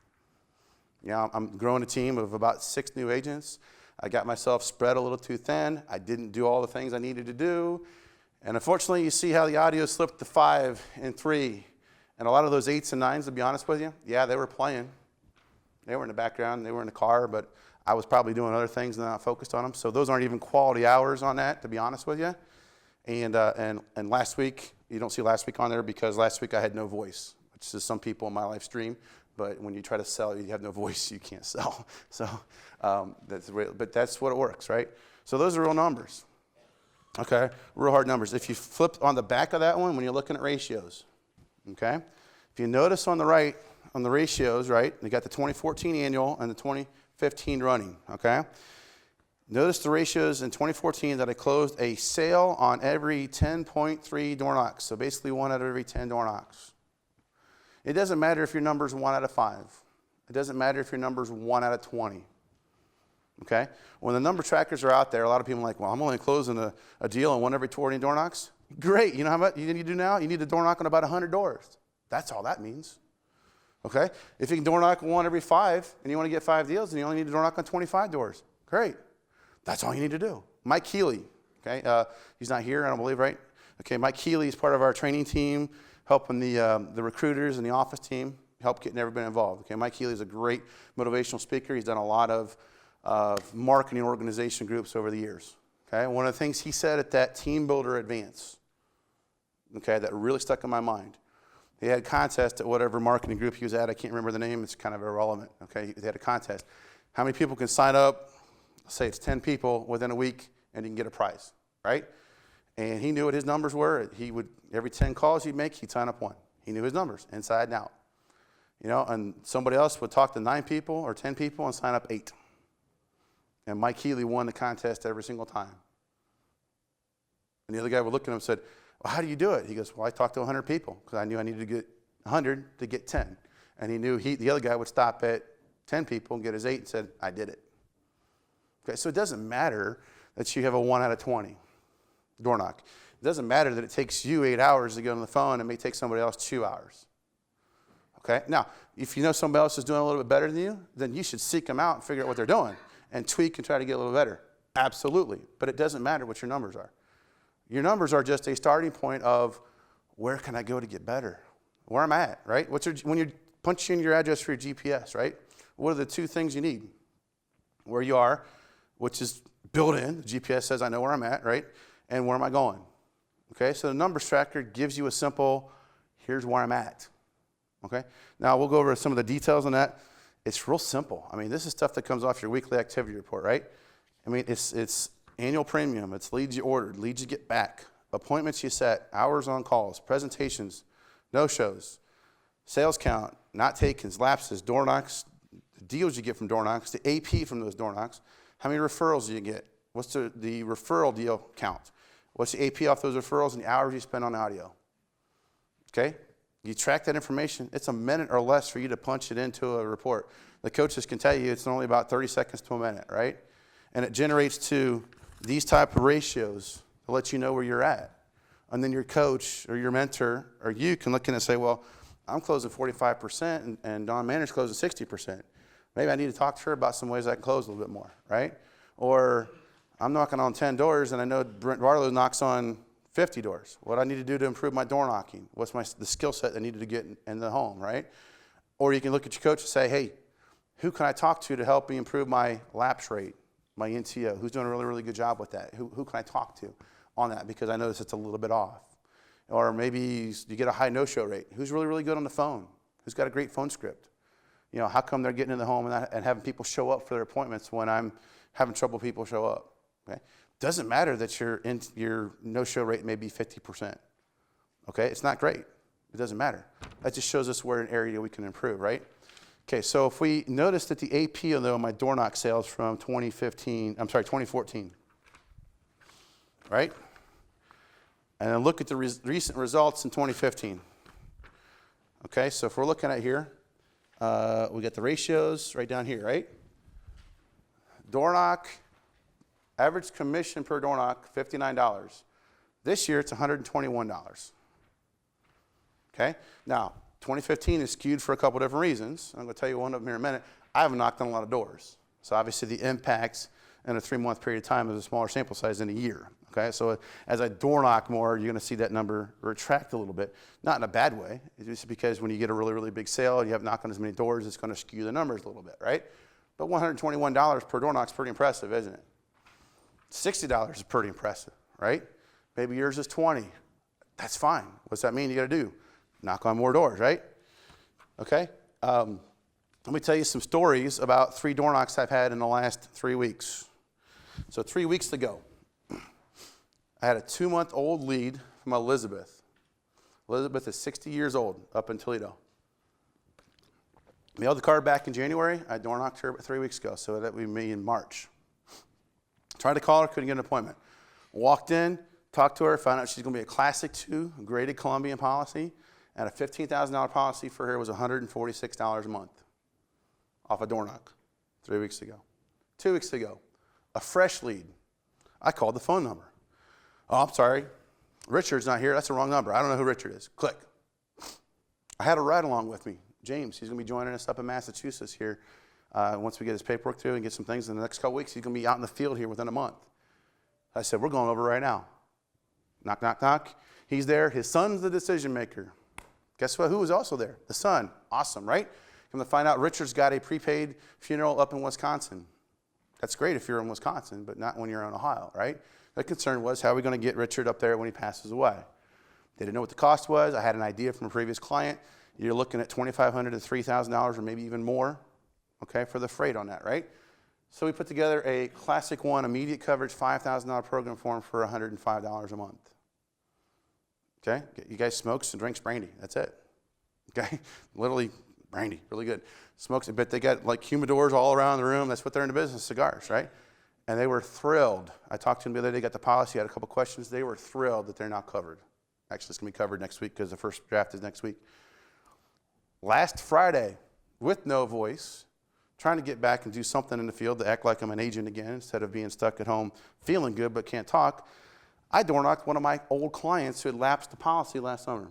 I'm growing a team of about 6 new agents. I got myself spread a little too thin. I didn't do all the things I needed to do. And unfortunately, you see how the audio slipped to 5 and 3. And a lot of those 8s and 9s, to be honest with you, yeah, they were playing. They were in the background. They were in the car, but I was probably doing other things and not focused on them. So those aren't even quality hours on that, to be honest with you. And last week, you don't see last week on there because last week I had no voice, which is some people in my live stream. But when you try to sell, you have no voice, you can't sell. So but that's what it works, right? So those are real numbers, okay? Real hard numbers. If you flip on the back of that one, when you're looking at ratios, okay? If you notice on the right, on the ratios, right, you got the 2014 annual and the 2015 running, okay? Notice the ratios in 2014 that I closed a sale on every 10.3 door knocks. So basically 1 out of every 10 door knocks. It doesn't matter if your number's 1 out of 5. It doesn't matter if your number's 1 out of 20. Okay? When the number trackers are out there, a lot of people are like, well, I'm only closing a deal on 1 every 20 door knocks. Great. You know how much you need to do now? You need to door knock on about 100 doors. That's all that means. Okay? If you can door knock 1 every 5 and you want to get 5 deals, then you only need to door knock on 25 doors. Great. That's all you need to do. Mike Keeley, okay? He's not here, I don't believe, right? Okay, Mike Keeley is part of our training team, helping the recruiters and the office team, help getting everybody involved. Okay, Mike Keeley is a great motivational speaker. He's done a lot of marketing organization groups over the years. Okay, one of the things he said at that Team Builder Advance, okay, that really stuck in my mind. He had a contest at whatever marketing group he was at. I can't remember the name. It's kind of irrelevant. Okay, they had a contest. How many people can sign up? Say it's 10 people within a week, and you can get a prize, right? And he knew what his numbers were. He would, every 10 calls he'd make, he'd sign up 1. He knew his numbers, inside and out. And somebody else would talk to 9 people or 10 people and sign up 8. And Mike Healy won the contest every single time. And the other guy would look at him and said, well, how do you do it? He goes, well, I talked to 100 people because I knew I needed to get 100 to get 10. And he knew the other guy would stop at 10 people and get his 8 and said, I did it. Okay, so it doesn't matter that you have a 1 out of 20 door knock. It doesn't matter that it takes you 8 hours to get on the phone. It may take somebody else 2 hours. Okay, now, if you know somebody else is doing a little bit better than you, then you should seek them out and figure out what they're doing and tweak and try to get a little better. Absolutely, but it doesn't matter what your numbers are. Your numbers are just a starting point of where can I go to get better? Where I'm at, right? When you're punching in your address for your GPS, right? What are the 2 things you need? Where you are, which is built in. The GPS says I know where I'm at, right? And where am I going? Okay, so the numbers tracker gives you a simple, here's where I'm at. Okay, now we'll go over some of the details on that. It's real simple. I mean, this is stuff that comes off your weekly activity report, right? I mean, it's annual premium, it's leads you ordered, leads you get back, appointments you set, hours on calls, presentations, no-shows, sales count, not takens, lapses, door knocks, the deals you get from door knocks, the AP from those door knocks, how many referrals do you get, what's the referral deal count, what's the AP off those referrals, and the hours you spend on audio. Okay? You track that information, it's a minute or less for you to punch it into a report. The coaches can tell you it's only about 30 seconds to a minute, right? And it generates to these type of ratios to let you know where you're at. And then your coach or your mentor or you can look in and say, well, I'm closing 45% and Dawn Manor's closing 60%. Maybe I need to talk to her about some ways I can close a little bit more, right? Or I'm knocking on 10 doors and I know Brent Barlow knocks on 50 doors. What do I need to do to improve my door knocking? What's the skill set I needed to get in the home, right? Or you can look at your coach and say, hey, who can I talk to help me improve my lapse rate, my NTO? Who's doing a really, really good job with that? Who can I talk to on that because I notice it's a little bit off? Or maybe you get a high no-show rate. Who's really, really good on the phone? Who's got a great phone script? You know, how come they're getting in the home and having people show up for their appointments when I'm having trouble people show up? Okay? Doesn't matter that your no-show rate may be 50%. Okay, it's not great. It doesn't matter. That just shows us where an area we can improve, right? Okay, so if we notice that the AP on my door knock sales from 2014, right? And then look at the recent results in 2015. Okay, so if we're looking at here, we got the ratios right down here, right? Door knock, average commission per door knock, $59. This year, it's $121. Okay? Now, 2015 is skewed for a couple different reasons. I'm going to tell you one of them here in a minute. I haven't knocked on a lot of doors. So obviously the impacts in a 3-month period of time is a smaller sample size than a year. Okay? So as I door knock more, you're going to see that number retract a little bit. Not in a bad way. It's just because when you get a really, really big sale, you have knocked on as many doors, it's going to skew the numbers a little bit, right? But $121 per door knock is pretty impressive, isn't it? $60 is pretty impressive, right? Maybe yours is $20. That's fine. What's that mean you got to do? Knock on more doors, right? Okay. Let me tell you some stories about 3 door knocks I've had in the last 3 weeks. So 3 weeks ago, I had a 2-month-old lead from Elizabeth. Elizabeth is 60 years old, up in Toledo. Mailed the card back in January. I door knocked her 3 weeks ago, so that would be me in March. Tried to call her, couldn't get an appointment. Walked in, talked to her, found out she's going to be a Classic 2 graded Columbian policy, and a $15,000 policy for her was $146 a month off a door knock 3 weeks ago. 2 weeks ago, a fresh lead. I called the phone number. Oh, I'm sorry. Richard's not here. That's the wrong number. I don't know who Richard is. Click. I had a ride along with me. James, he's going to be joining us up in Massachusetts here once we get his paperwork through and get some things. In the next couple weeks, he's going to be out in the field here within a month. I said, we're going over right now. Knock, knock, knock. He's there. His son's the decision maker. Guess what? Who was also there? The son. Awesome, right? Come to find out, Richard's got a prepaid funeral up in Wisconsin. That's great if you're in Wisconsin, but not when you're in Ohio, right? The concern was, how are we going to get Richard up there when he passes away? They didn't know what the cost was. I had an idea from a previous client. You're looking at $2,500 to $3,000 or maybe even more, okay, for the freight on that, right? So we put together a Classic 1 immediate coverage $5,000 program for him for $105 a month. Okay? You guys smokes and drinks brandy. That's it. Okay? Literally brandy. Really good. Smokes, but they got like humidors all around the room. That's what they're in the business, cigars, right? And they were thrilled. I talked to them the other day, got the policy, had a couple questions. They were thrilled that they're now covered. Actually, it's going to be covered next week because the first draft is next week. Last Friday, with no voice, trying to get back and do something in the field to act like I'm an agent again instead of being stuck at home feeling good but can't talk, I door knocked one of my old clients who had lapsed the policy last summer.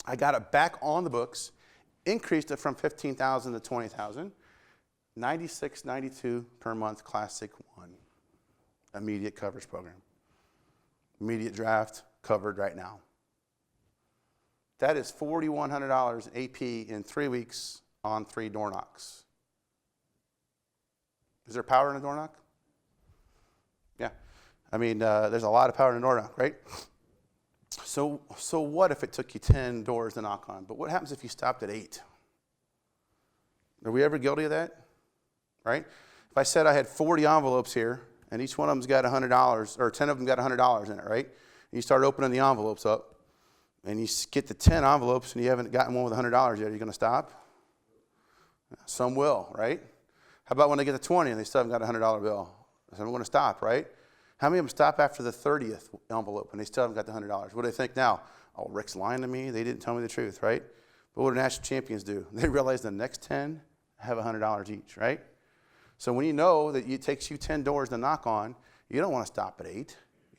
I got it back on the books, increased it from $15,000 to $20,000, $96.92 per month, Classic 1, immediate coverage program. Immediate draft, covered right now. That is $4,100 AP in 3 weeks on 3 door knocks. Is there power in a door knock? Yeah. I mean, there's a lot of power in a door knock, right? So what if it took you 10 doors to knock on? But what happens if you stopped at 8? Are we ever guilty of that? Right? If I said I had 40 envelopes here, and each one of them's got $100, or 10 of them got $100 in it, right? And you start opening the envelopes up, and you get to 10 envelopes, and you haven't gotten one with $100 yet. Are you going to stop? Some will, right? How about when they get to 20 and they still haven't got a $100 bill? So I'm going to stop, right? How many of them stop after the 30th envelope and they still haven't got the $100? What do they think now? Oh, Rick's lying to me. They didn't tell me the truth, right? But what do national champions do? They realize the next 10 have $100 each, right? So when you know that it takes you 10 doors to knock on, you don't want to stop at 8. You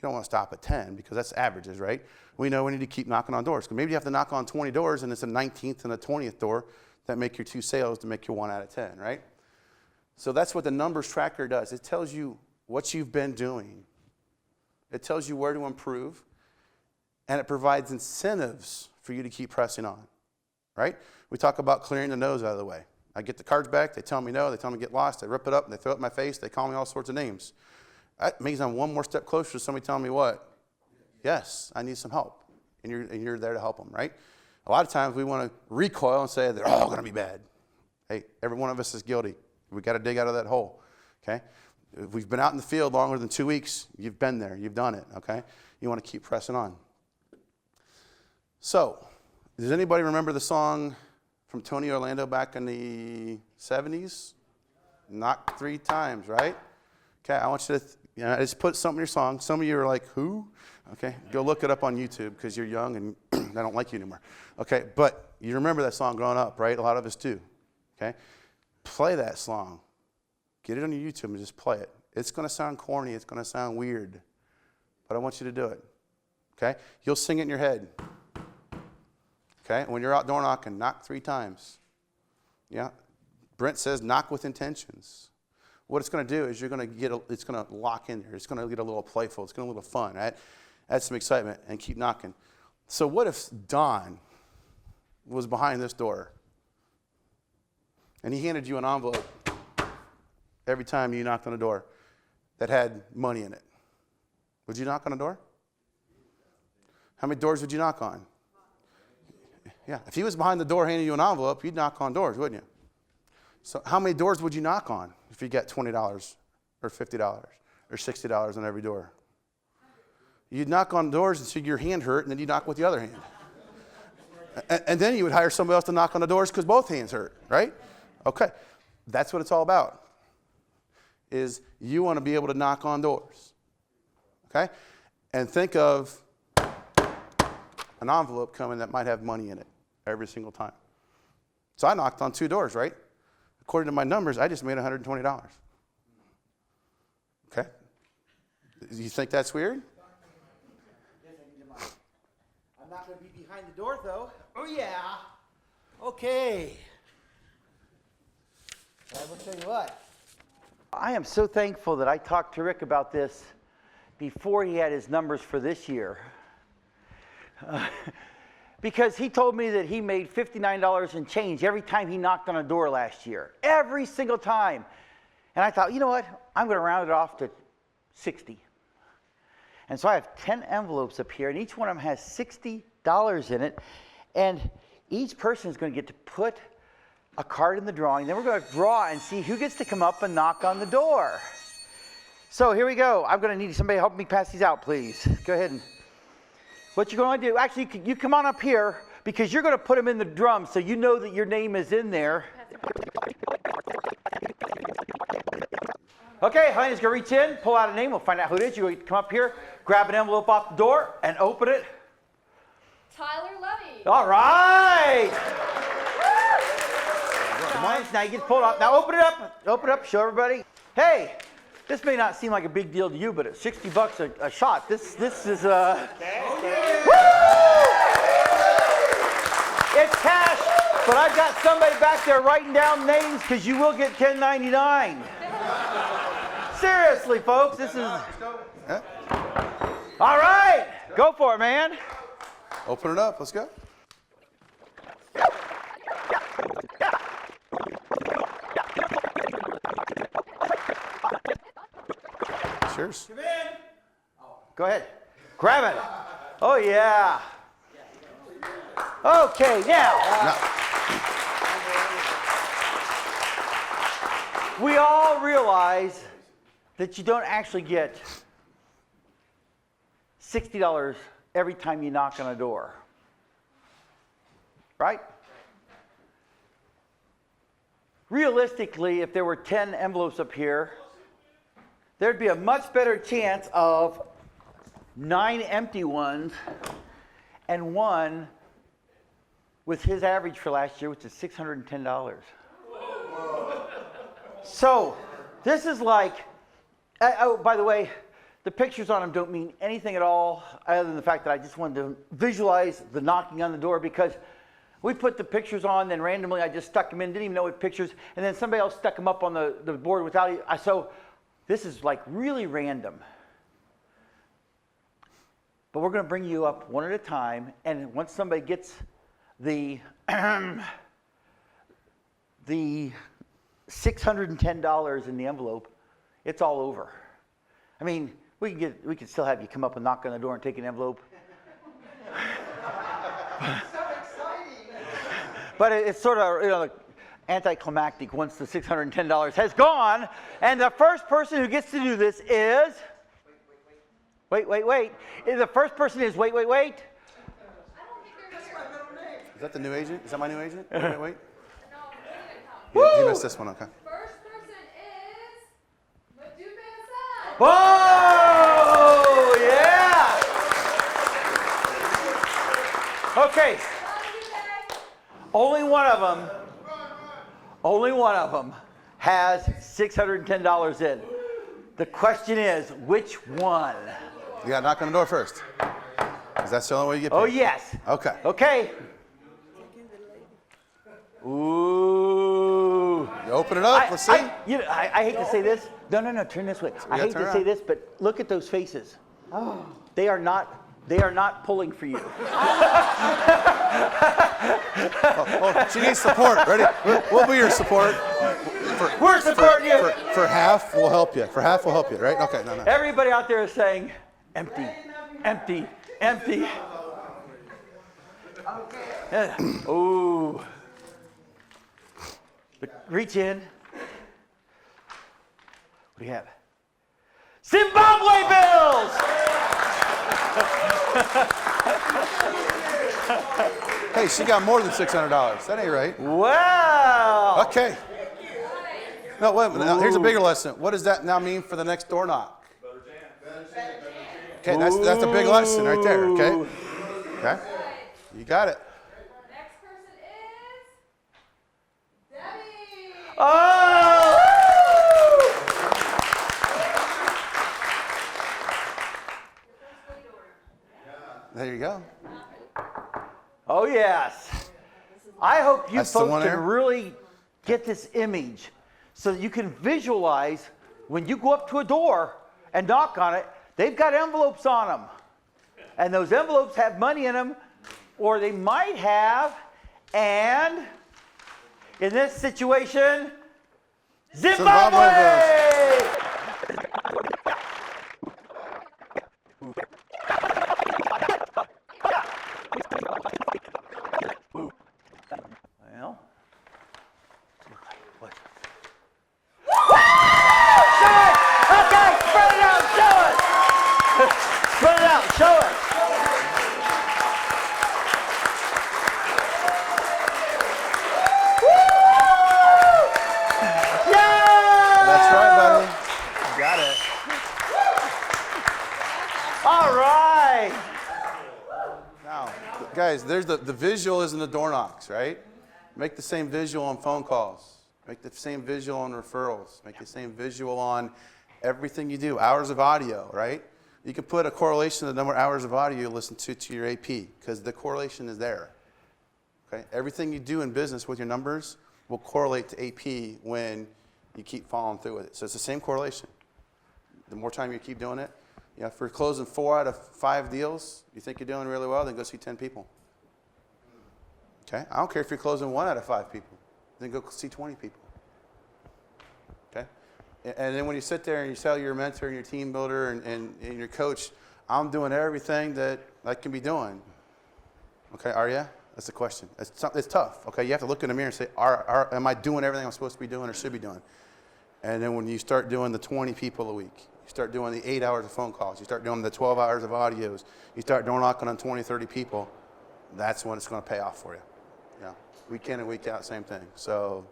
don't want to stop at 10 because that's averages, right? We know we need to keep knocking on doors. Because maybe you have to knock on 20 doors and it's a 19th and a 20th door that make your 2 sales to make your 1 out of 10, right? So that's what the numbers tracker does. It tells you what you've been doing. It tells you where to improve, and it provides incentives for you to keep pressing on, right? We talk about clearing the nose out of the way. I get the cards back, they tell me no, they tell me get lost, they rip it up, and they throw it in my face, they call me all sorts of names. That means I'm one more step closer to somebody telling me what? Yes, I need some help, and you're there to help them, right? A lot of times we want to recoil and say they're all going to be bad. Hey, every one of us is guilty. We've got to dig out of that hole, okay? If we've been out in the field longer than 2 weeks, you've been there, you've done it, okay? You want to keep pressing on. So, does anybody remember the song from Tony Orlando back in the 70s? Knock 3 times, right? Okay, I want you to, I just put something in your song. Some of you are like, who? Okay, go look it up on YouTube because you're young and I don't like you anymore. Okay, but you remember that song growing up, right? A lot of us do, okay? Play that song. Get it on your YouTube and just play it. It's going to sound corny. It's going to sound weird. But I want you to do it. Okay? You'll sing it in your head. Okay? When you're out door knocking, knock 3 times. Yeah? Brent says knock with intentions. What it's going to do is it's going to lock in there. It's going to get a little playful. It's going to get a little fun. Right? Add some excitement and keep knocking. So what if Don was behind this door and he handed you an envelope every time you knocked on a door that had money in it? Would you knock on a door? How many doors would you knock on? Yeah, if he was behind the door handing you an envelope, you'd knock on doors, wouldn't you? So how many doors would you knock on if you got $20 or $50 or $60 on every door? You'd knock on doors until your hand hurt, and then you'd knock with the other hand. And then you would hire somebody else to knock on the doors because both hands hurt, right? Okay, that's what it's all about. Is you want to be able to knock on doors, okay? And think of an envelope coming that might have money in it every single time. So I knocked on 2 doors, right? According to my numbers, I just made $120. Okay? You think that's weird? I'm not going to be behind the door, though. Oh, yeah. Okay. I will tell you what. I am so thankful that I talked to Rick about this before he had his numbers for this year. Because he told me that he made $59 and change every time he knocked on a door last year. Every single time. And I thought, you know what? I'm going to round it off to 60. And so I have 10 envelopes up here, and each one of them has $60 in it. And each person is going to get to put a card in the drawing. Then we're going to draw and see who gets to come up and knock on the door. So here we go. I'm going to need somebody to help me pass these out, please. Go ahead and what you're going to do, actually, you come on up here because you're going to put them in the drum so you know that your name is in there. Okay, honey's going to reach in, pull out a name. We'll find out who it is. You're going to come up here, grab an envelope off the door, and open it. Tyler Levy. All right. Nice. Now you get to pull it up. Now open it up. Open it up. Show everybody. Hey, this may not seem like a big deal to you, but at $60 a shot, this is Woo! It's cash, but I've got somebody back there writing down names because you will get $10.99. Seriously, folks, this is. All right, go for it, man. Open it up. Let's go. It's yours. Go ahead. Grab it. Oh, yeah. Okay, now. We all realize that you don't actually get $60 every time you knock on a door. Right? Realistically, if there were 10 envelopes up here, there'd be a much better chance of 9 empty ones and 1 with his average for last year, which is $610. So this is like, oh, by the way, the pictures on them don't mean anything at all other than the fact that I just wanted to visualize the knocking on the door, because we put the pictures on, then randomly I just stuck them in, didn't even know what pictures, and then somebody else stuck them up on the board without, so this is like really random. But we're going to bring you up one at a time, and once somebody gets the the $610 in the envelope, it's all over. I mean, we can still have you come up and knock on the door and take an envelope. So exciting! But it's sort of anticlimactic once the $610 has gone, and the first person who gets to do this is. Wait. The first person is wait. Is that the new agent? Is that my new agent? Wait. No, You missed this one, okay. first person is Madume. Whoa! Yeah! Okay. Only one of them has $610 in. The question is, which one? You got to knock on the door first. Is that the only way you get paid? Oh, yes. Okay. Okay. Ooh. You open it up. Let's see. I hate to say this. No. Turn this way. I hate to say this, but look at those faces. Oh. They are not pulling for you. She needs support. Ready? We'll be your support. We're supporting you. For half, we'll help you. For half, we'll help you. Right? Okay. No. Everybody out there is saying, empty. Yeah. Ooh. Reach in. What do you have? Zimbabwe bills! Hey, she got more than $600. That ain't right. Wow. Okay. No, wait a minute. Now, here's a bigger lesson. What does that now mean for the next door knock? Okay, that's a big lesson right there. Okay. You got it. Next person is Debbie. Oh! There you go. Oh, yes. I hope you That's the folks one can there? really get this image so that you can visualize when you go up to a door and knock on it, they've got envelopes on them. And those envelopes have money in them, or they might have, and in this situation, Zimbabwe! Well, what? Show it! Okay, spread it out, show it! Spread it out, show it! That's right, buddy. You got it. All right. Now, guys, there's the visual is in the door knocks, right? Make the same visual on phone calls. Make the same visual on referrals. Make the same visual on everything you do. Hours of audio, right? You can put a correlation to the number of hours of audio you listen to your AP, because the correlation is there. Okay? Everything you do in business with your numbers will correlate to AP when you keep following through with it. So it's the same correlation. The more time you keep doing it, if you're closing 4 out of 5 deals, you think you're doing really well, then go see 10 people. Okay? I don't care if you're closing 1 out of 5 people, then go see 20 people. Okay? And then when you sit there and you tell your mentor and your team builder and your coach, I'm doing everything that I can be doing. Okay, are you? That's the question. It's tough. Okay, you have to look in the mirror and say, am I doing everything I'm supposed to be doing or should be doing? And then when you start doing the 20 people a week, you start doing the 8 hours of phone calls, you start doing the 12 hours of audios, you start door knocking on 20, 30 people, that's when it's going to pay off for you. Yeah, week in and week out, same thing. So,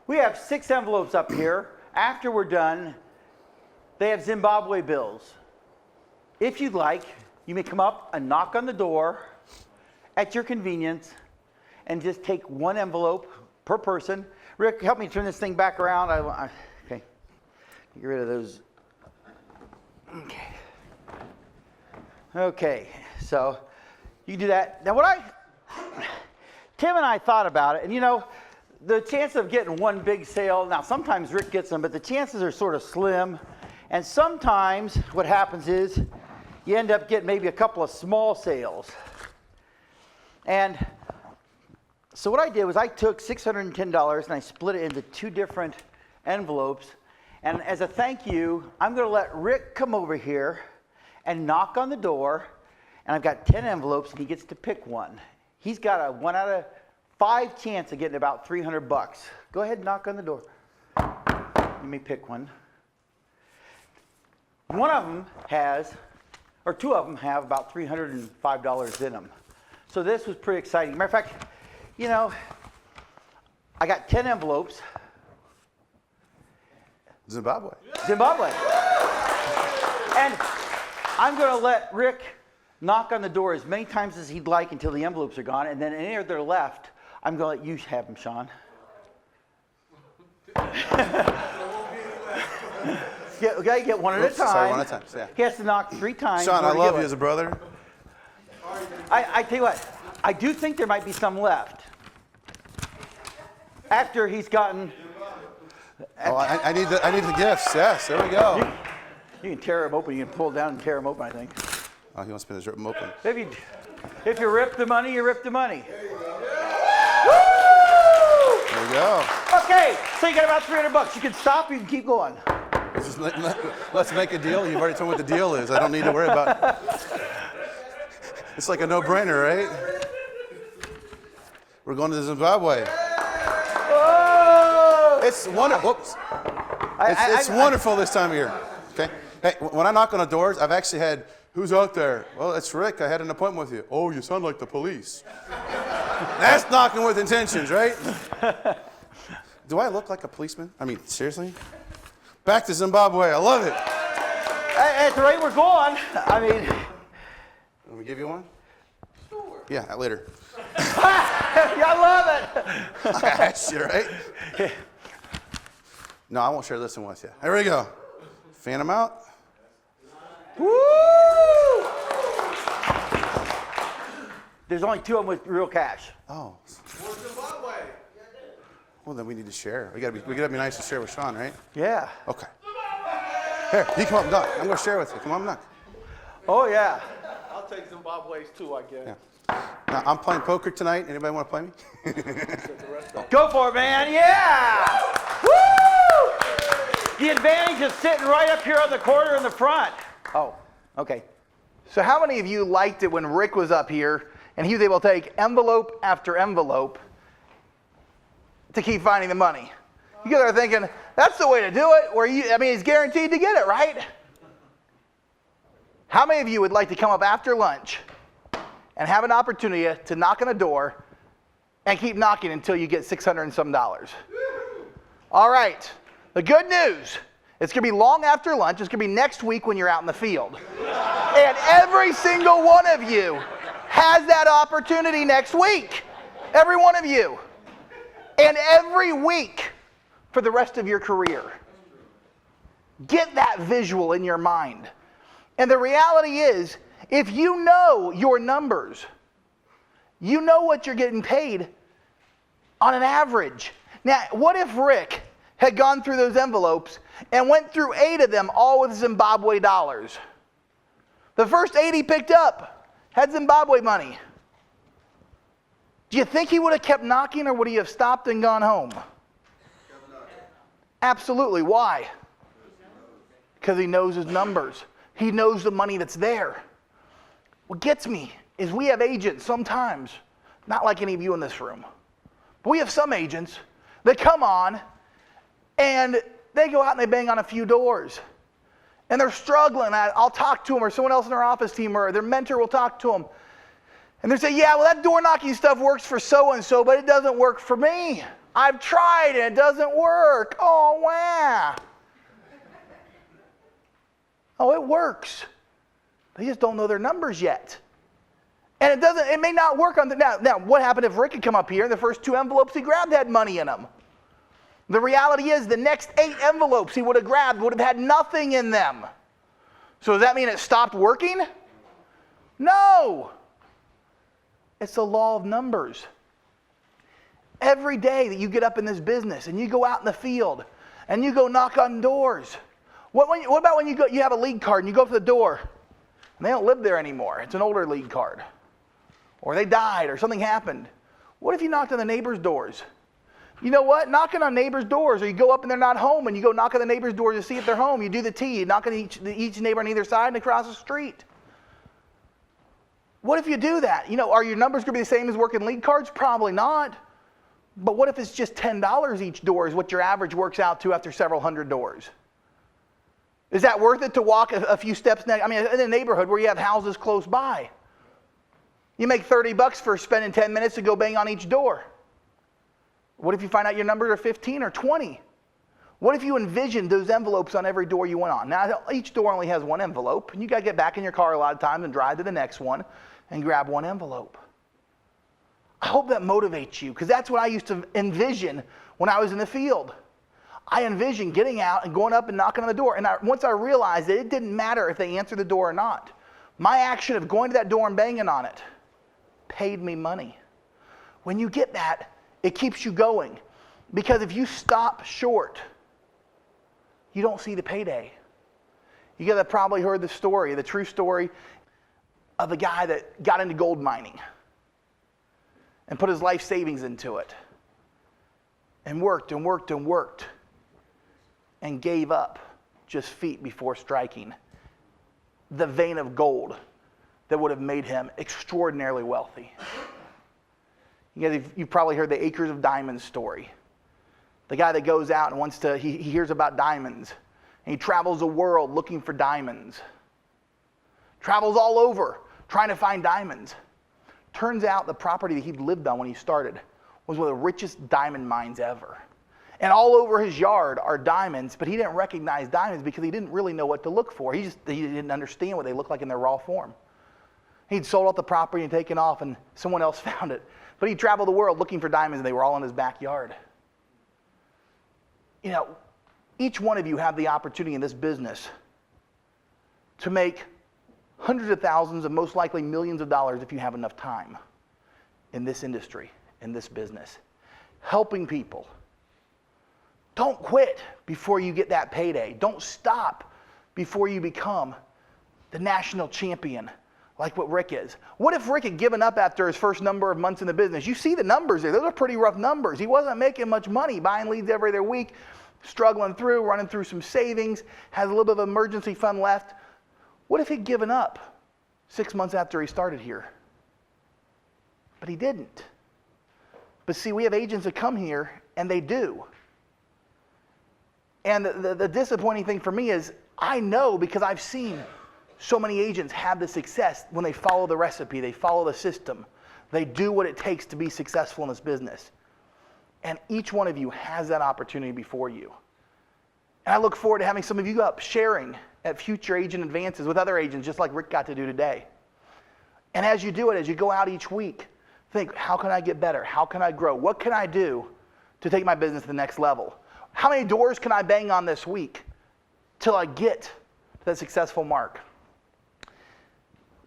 We have 6 envelopes up here. After we're done, they have Zimbabwe bills. If you'd like, you may come up and knock on the door at your convenience and just take 1 envelope per person. Rick, help me turn this thing back around. Okay, get rid of those. Okay, so you do that. Now Tim and I thought about it, and you know, the chance of getting 1 big sale, now sometimes Rick gets them, but the chances are sort of slim. And sometimes what happens is you end up getting maybe a couple of small sales. And so what I did was I took $610 and I split it into 2 different envelopes. And as a thank you, I'm going to let Rick come over here and knock on the door. And I've got 10 envelopes and he gets to pick one. He's got a 1 out of 5 chance of getting about $300. Go ahead and knock on the door. Let me pick one. One of them has, or 2 of them have about $305 in them. So this was pretty exciting. Matter of fact, you know, I got 10 envelopes. Zimbabwe. And I'm going to let Rick knock on the door as many times as he'd like until the envelopes are gone. And then any that are left, I'm going to let you have them, Sean. Get one at a time. Sorry, 1 at a time. Yeah. He has to knock 3 times. Sean, I love you as a brother. I tell you what, I do think there might be some left. After he's gotten... Oh, I need the gifts. Yes, there we go. You can tear them open. You can pull down and tear them open, I think. Oh, he wants me to rip them open. If you rip the money, you rip the money. There we go. Okay, so you got about $300. You can stop, you can keep going. Let's make a deal. You've already told me what the deal is. I don't need to worry about it. It's like a no-brainer, right? We're going to Zimbabwe. Oh! It's wonderful. Whoops. It's wonderful this time of year. Okay. Hey, when I knock on the doors, I've actually had, who's out there? Well, it's Rick. I had an appointment with you. Oh, you sound like the police. That's knocking with intentions, right? Do I look like a policeman? I mean, seriously? Back to Zimbabwe. I love it. At the rate we're going, I mean... Let me give you one? Sure. Yeah, later. I love it. I asked you, right? No, I won't share this one with you. Here we go. Fan them out. Woo! There's only 2 of them with real cash. Oh. Well, then we need to share. We gotta be nice to share with Sean, right? Yeah. Okay. Here, you come up and knock. I'm gonna share with you. Come on, knock. Oh, yeah. I'll take Zimbabwe's too, I guess. Yeah. Now, I'm playing poker tonight. Anybody want to play me? Go for it, man. Yeah! Woo! The advantage is sitting right up here on the corner in the front. Oh, okay. So how many of you liked it when Rick was up here and he was able to take envelope after envelope to keep finding the money? You guys are thinking, that's the way to do it, he's guaranteed to get it, right? How many of you would like to come up after lunch and have an opportunity to knock on a door and keep knocking until you get $600 and some? All right. The good news, it's going to be long after lunch. It's going to be next week when you're out in the field. And every single one of you has that opportunity next week. Every one of you. And every week for the rest of your career. Get that visual in your mind. And the reality is, if you know your numbers, you know what you're getting paid on an average. Now, what if Rick had gone through those envelopes and went through 8 of them all with Zimbabwe dollars? The first 8 he picked up had Zimbabwe money. Do you think he would have kept knocking, or would he have stopped and gone home? Absolutely. Why? Because he knows his numbers. He knows the money that's there. What gets me is we have agents sometimes, not like any of you in this room, but we have some agents that come on and they go out and they bang on a few doors. And they're struggling. I'll talk to them, or someone else in their office team or their mentor will talk to them. And they say, yeah, well, that door knocking stuff works for so-and-so, but it doesn't work for me. I've tried and it doesn't work. Oh, wow. Oh, it works. They just don't know their numbers yet. And it may not work on the, now, what happened if Rick had come up here and the first 2 envelopes he grabbed had money in them? The reality is the next 8 envelopes he would have grabbed would have had nothing in them. So does that mean it stopped working? No. It's the law of numbers. Every day that you get up in this business and you go out in the field and you go knock on doors. What about when you have a league card and you go to the door and they don't live there anymore? It's an older league card. Or they died or something happened. What if you knocked on the neighbors' doors? You know what? Knocking on neighbors' doors, or you go up and they're not home and you go knock on the neighbors' doors to see if they're home. You do the T. You knock on each neighbor on either side and across the street. What if you do that? Are your numbers going to be the same as working league cards? Probably not. But what if it's just $10 each door is what your average works out to after several hundred doors? Is that worth it to walk a few steps in a neighborhood where you have houses close by? You make $30 for spending 10 minutes to go bang on each door. What if you find out your numbers are 15 or 20? What if you envisioned those envelopes on every door you went on? Now, each door only has 1 envelope, and you got to get back in your car a lot of times and drive to the next one and grab 1 envelope. I hope that motivates you, because that's what I used to envision when I was in the field. I envisioned getting out and going up and knocking on the door. And once I realized that it didn't matter if they answered the door or not, my action of going to that door and banging on it paid me money. When you get that, it keeps you going. Because if you stop short, you don't see the payday. You guys have probably heard the story, the true story of a guy that got into gold mining and put his life savings into it and worked and worked and worked and gave up just feet before striking the vein of gold that would have made him extraordinarily wealthy. You've probably heard the acres of diamonds story. The guy that goes out and he hears about diamonds, and he travels the world looking for diamonds. Travels all over trying to find diamonds. Turns out the property that he'd lived on when he started was one of the richest diamond mines ever. And all over his yard are diamonds, but he didn't recognize diamonds because he didn't really know what to look for. He didn't understand what they look like in their raw form. He'd sold out the property and taken off, and someone else found it. But he traveled the world looking for diamonds, and they were all in his backyard. Each one of you have the opportunity in this business to make hundreds of thousands and most likely millions of dollars if you have enough time in this industry, in this business, helping people. Don't quit before you get that payday. Don't stop before you become the national champion like what Rick is. What if Rick had given up after his first number of months in the business? You see the numbers there. Those are pretty rough numbers. He wasn't making much money, buying leads every other week, struggling through, running through some savings, has a little bit of emergency fund left. What if he'd given up 6 months after he started here? But he didn't. But see, we have agents that come here, and they do. And the disappointing thing for me is I know, because I've seen so many agents have the success when they follow the recipe, they follow the system. They do what it takes to be successful in this business. And each one of you has that opportunity before you. And I look forward to having some of you up sharing at future agent advances with other agents, just like Rick got to do today. And as you do it, as you go out each week, think, how can I get better? How can I grow? What can I do to take my business to the next level? How many doors can I bang on this week till I get to that successful mark?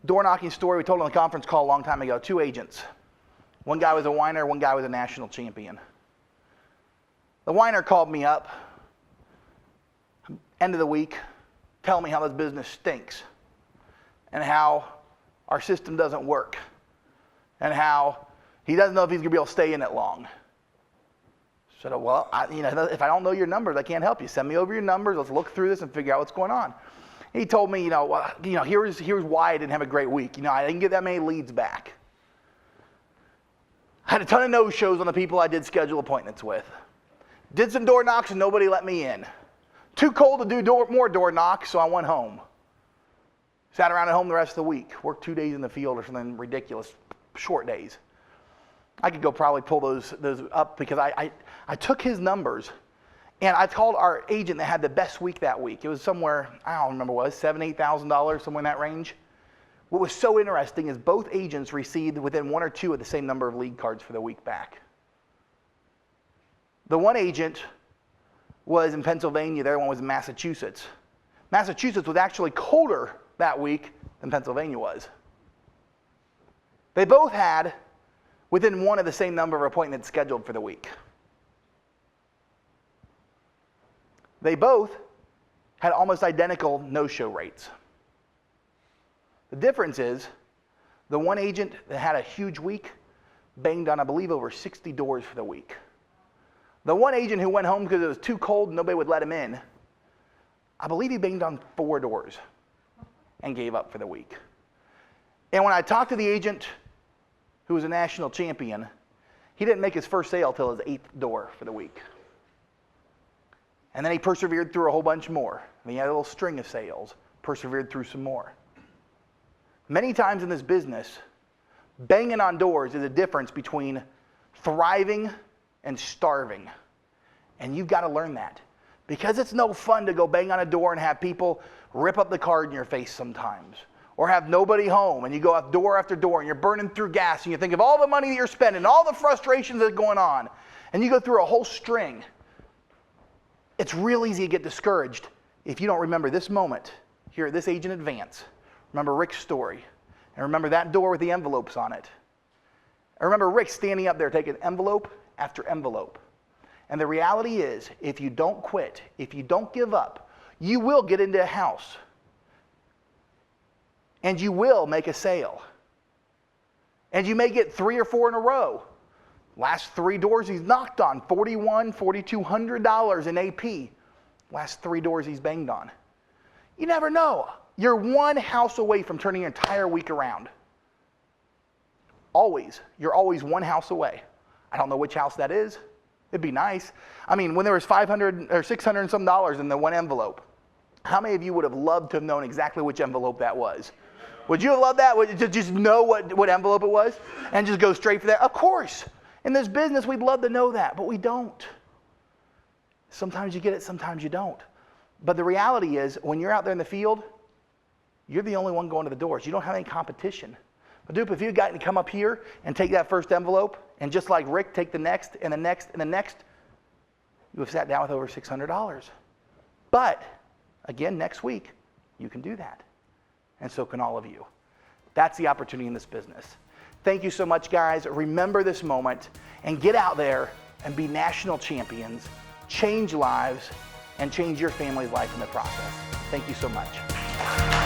Door knocking story we told on the conference call a long time ago. 2 agents. One guy was a whiner, one guy was a national champion. The whiner called me up, end of the week, telling me how this business stinks and how our system doesn't work and how he doesn't know if he's going to be able to stay in it long. said, well, if I don't know your numbers, I can't help you. Send me over your numbers. Let's look through this and figure out what's going on. He told me, here's why I didn't have a great week. I didn't get that many leads back. I had a ton of no-shows on the people I did schedule appointments with. Did some door knocks and nobody let me in. Too cold to do more door knocks, so I went home. Sat around at home the rest of the week. Worked 2 days in the field or something ridiculous, short days. I could go probably pull those up because I took his numbers and I called our agent that had the best week that week. It was somewhere, I don't remember what it was, $7,000, $8,000, somewhere in that range. What was so interesting is both agents received within 1 or 2 of the same number of lead cards for the week back. The one agent was in Pennsylvania, the other one was in Massachusetts. Massachusetts was actually colder that week than Pennsylvania was. They both had within 1 of the same number of appointments scheduled for the week. They both had almost identical no-show rates. The difference is the one agent that had a huge week banged on, I believe, over 60 doors for the week. The one agent who went home because it was too cold and nobody would let him in, I believe he banged on 4 doors and gave up for the week. And when I talked to the agent who was a national champion, he didn't make his first sale till his 8th door for the week. And then he persevered through a whole bunch more. And he had a little string of sales, persevered through some more. Many times in this business, banging on doors is a difference between thriving and starving. And you've got to learn that. Because it's no fun to go bang on a door and have people rip up the card in your face sometimes. Or have nobody home and you go out door after door and you're burning through gas and you think of all the money that you're spending, all the frustrations that are going on. And you go through a whole string. It's real easy to get discouraged if you don't remember this moment here at this Agent Advance. Remember Rick's story. And remember that door with the envelopes on it. I remember Rick standing up there taking envelope after envelope. And the reality is, if you don't quit, if you don't give up, you will get into a house. And you will make a sale. And you may get 3 or 4 in a row. Last 3 doors he's knocked on, $4,100, $4,200 in AP. Last 3 doors he's banged on. You never know. You're 1 house away from turning your entire week around. Always. You're always 1 house away. I don't know which house that is. It'd be nice. I mean, when there was $500 or $600 and some dollars in the one envelope, how many of you would have loved to have known exactly which envelope that was? Would you have loved that? Would you just know what envelope it was and just go straight for that? Of course. In this business, we'd love to know that, but we don't. Sometimes you get it, sometimes you don't. But the reality is, when you're out there in the field, you're the only one going to the doors. You don't have any competition. But dude, if you'd gotten to come up here and take that first envelope, and just like Rick, take the next and the next and the next, you have sat down with over $600. But, again, next week, you can do that. And so can all of you. That's the opportunity in this business. Thank you so much, guys. Remember this moment and get out there and be national champions, change lives, and change your family's life in the process. Thank you so much.